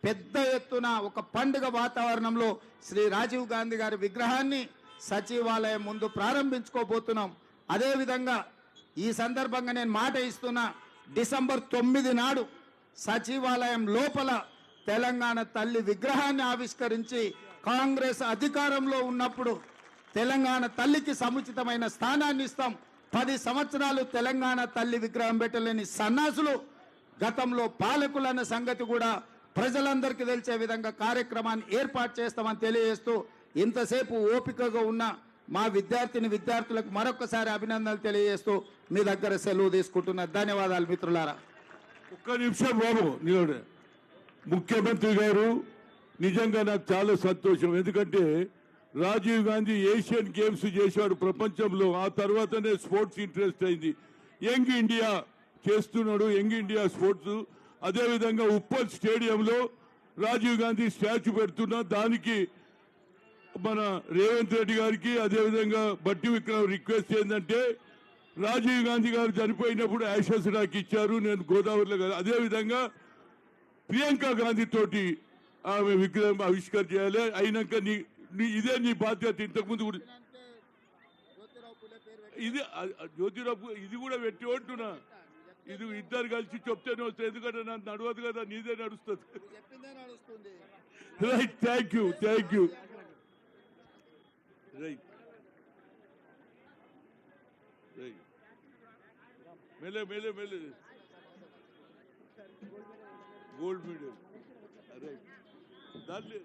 [SPEAKER 3] పెద్ద ఎత్తున ఒక పండుగ వాతావరణంలో శ్రీ రాజీవ్ గాంధీ గారి విగ్రహాన్ని సచివాలయం ముందు ప్రారంభించుకోబోతున్నాం. అదేవిధంగా ఈ సందర్భంగా నేను మాట ఇస్తున్నా, డిసెంబర్ 9 నాడు సచివాలయం లోపల తెలంగాణ తల్లి విగ్రహాన్ని ఆవిష్కరించి కాంగ్రెస్ అధికారంలో ఉన్నప్పుడు తెలంగాణ తల్లికి సముచితమైన స్థానాన్ని ఇస్తాం. 10 సంవత్సరాలు తెలంగాణ తల్లి విగ్రహం పెట్టలేని సన్నాసులు గతంలో పాలకులన్న సంగతి కూడా ప్రజలందరికీ తెలిసే విధంగా కార్యక్రమాన్ని ఏర్పాటు చేస్తామని తెలియజేస్తూ ఇంతసేపు ఓపికగా ఉన్న మా విద్యార్థులకు మరొకసారి అభినందనలు తెలియజేస్తూ మీ దగ్గర సెలవు తీసుకుంటున్నా. ధన్యవాదాలు మిత్రులారా.
[SPEAKER 2] ఒక్క నిమిషం బాబు నిలబడే. ముఖ్యమంత్రి గారు నిజంగా నాకు చాలా సంతోషం. ఎందుకంటే రాజీవ్ గాంధీ ఏషియన్ గేమ్స్ చేశాడు ప్రపంచంలో. ఆ తర్వాతనే స్పోర్ట్స్ ఇంట్రెస్ట్ అయింది. యంగ్ ఇండియా చేస్తున్నాడు, యంగ్ ఇండియా స్పోర్ట్స్. అదేవిధంగా ఉప్పల్ స్టేడియంలో రాజీవ్ గాంధీ స్టాచ్యూ పెడుతున్నా. దానికి మన రేవంత్ రెడ్డి గారికి అదేవిధంగా బట్టి విక్రమ్ రిక్వెస్ట్ ఏంటంటే, రాజీవ్ గాంధీ గారు చనిపోయినప్పుడు యాషెస్ నాకు ఇచ్చారు, నేను గోదావరిలో కాదు. అదేవిధంగా ప్రియాంక గాంధీ తోటి ఆమె విగ్రహం ఆవిష్కరణ చేయాలి. అయినాక ఇదే నీ బాధ్యత. ఇంతకుముందు కూడా ఇది జ్యోతిరావు ఇది కూడా పెట్టి ఉంటున్నా. ఇది ఇద్దరు కలిసి చెప్తేనే వస్తుంది, ఎందుకంటే నాకు నడవదు కదా, నీదే నడుస్తుంది. Right, thank you, thank you. Right right, mellea mellea mellea. Gold medal right. దాంట్లో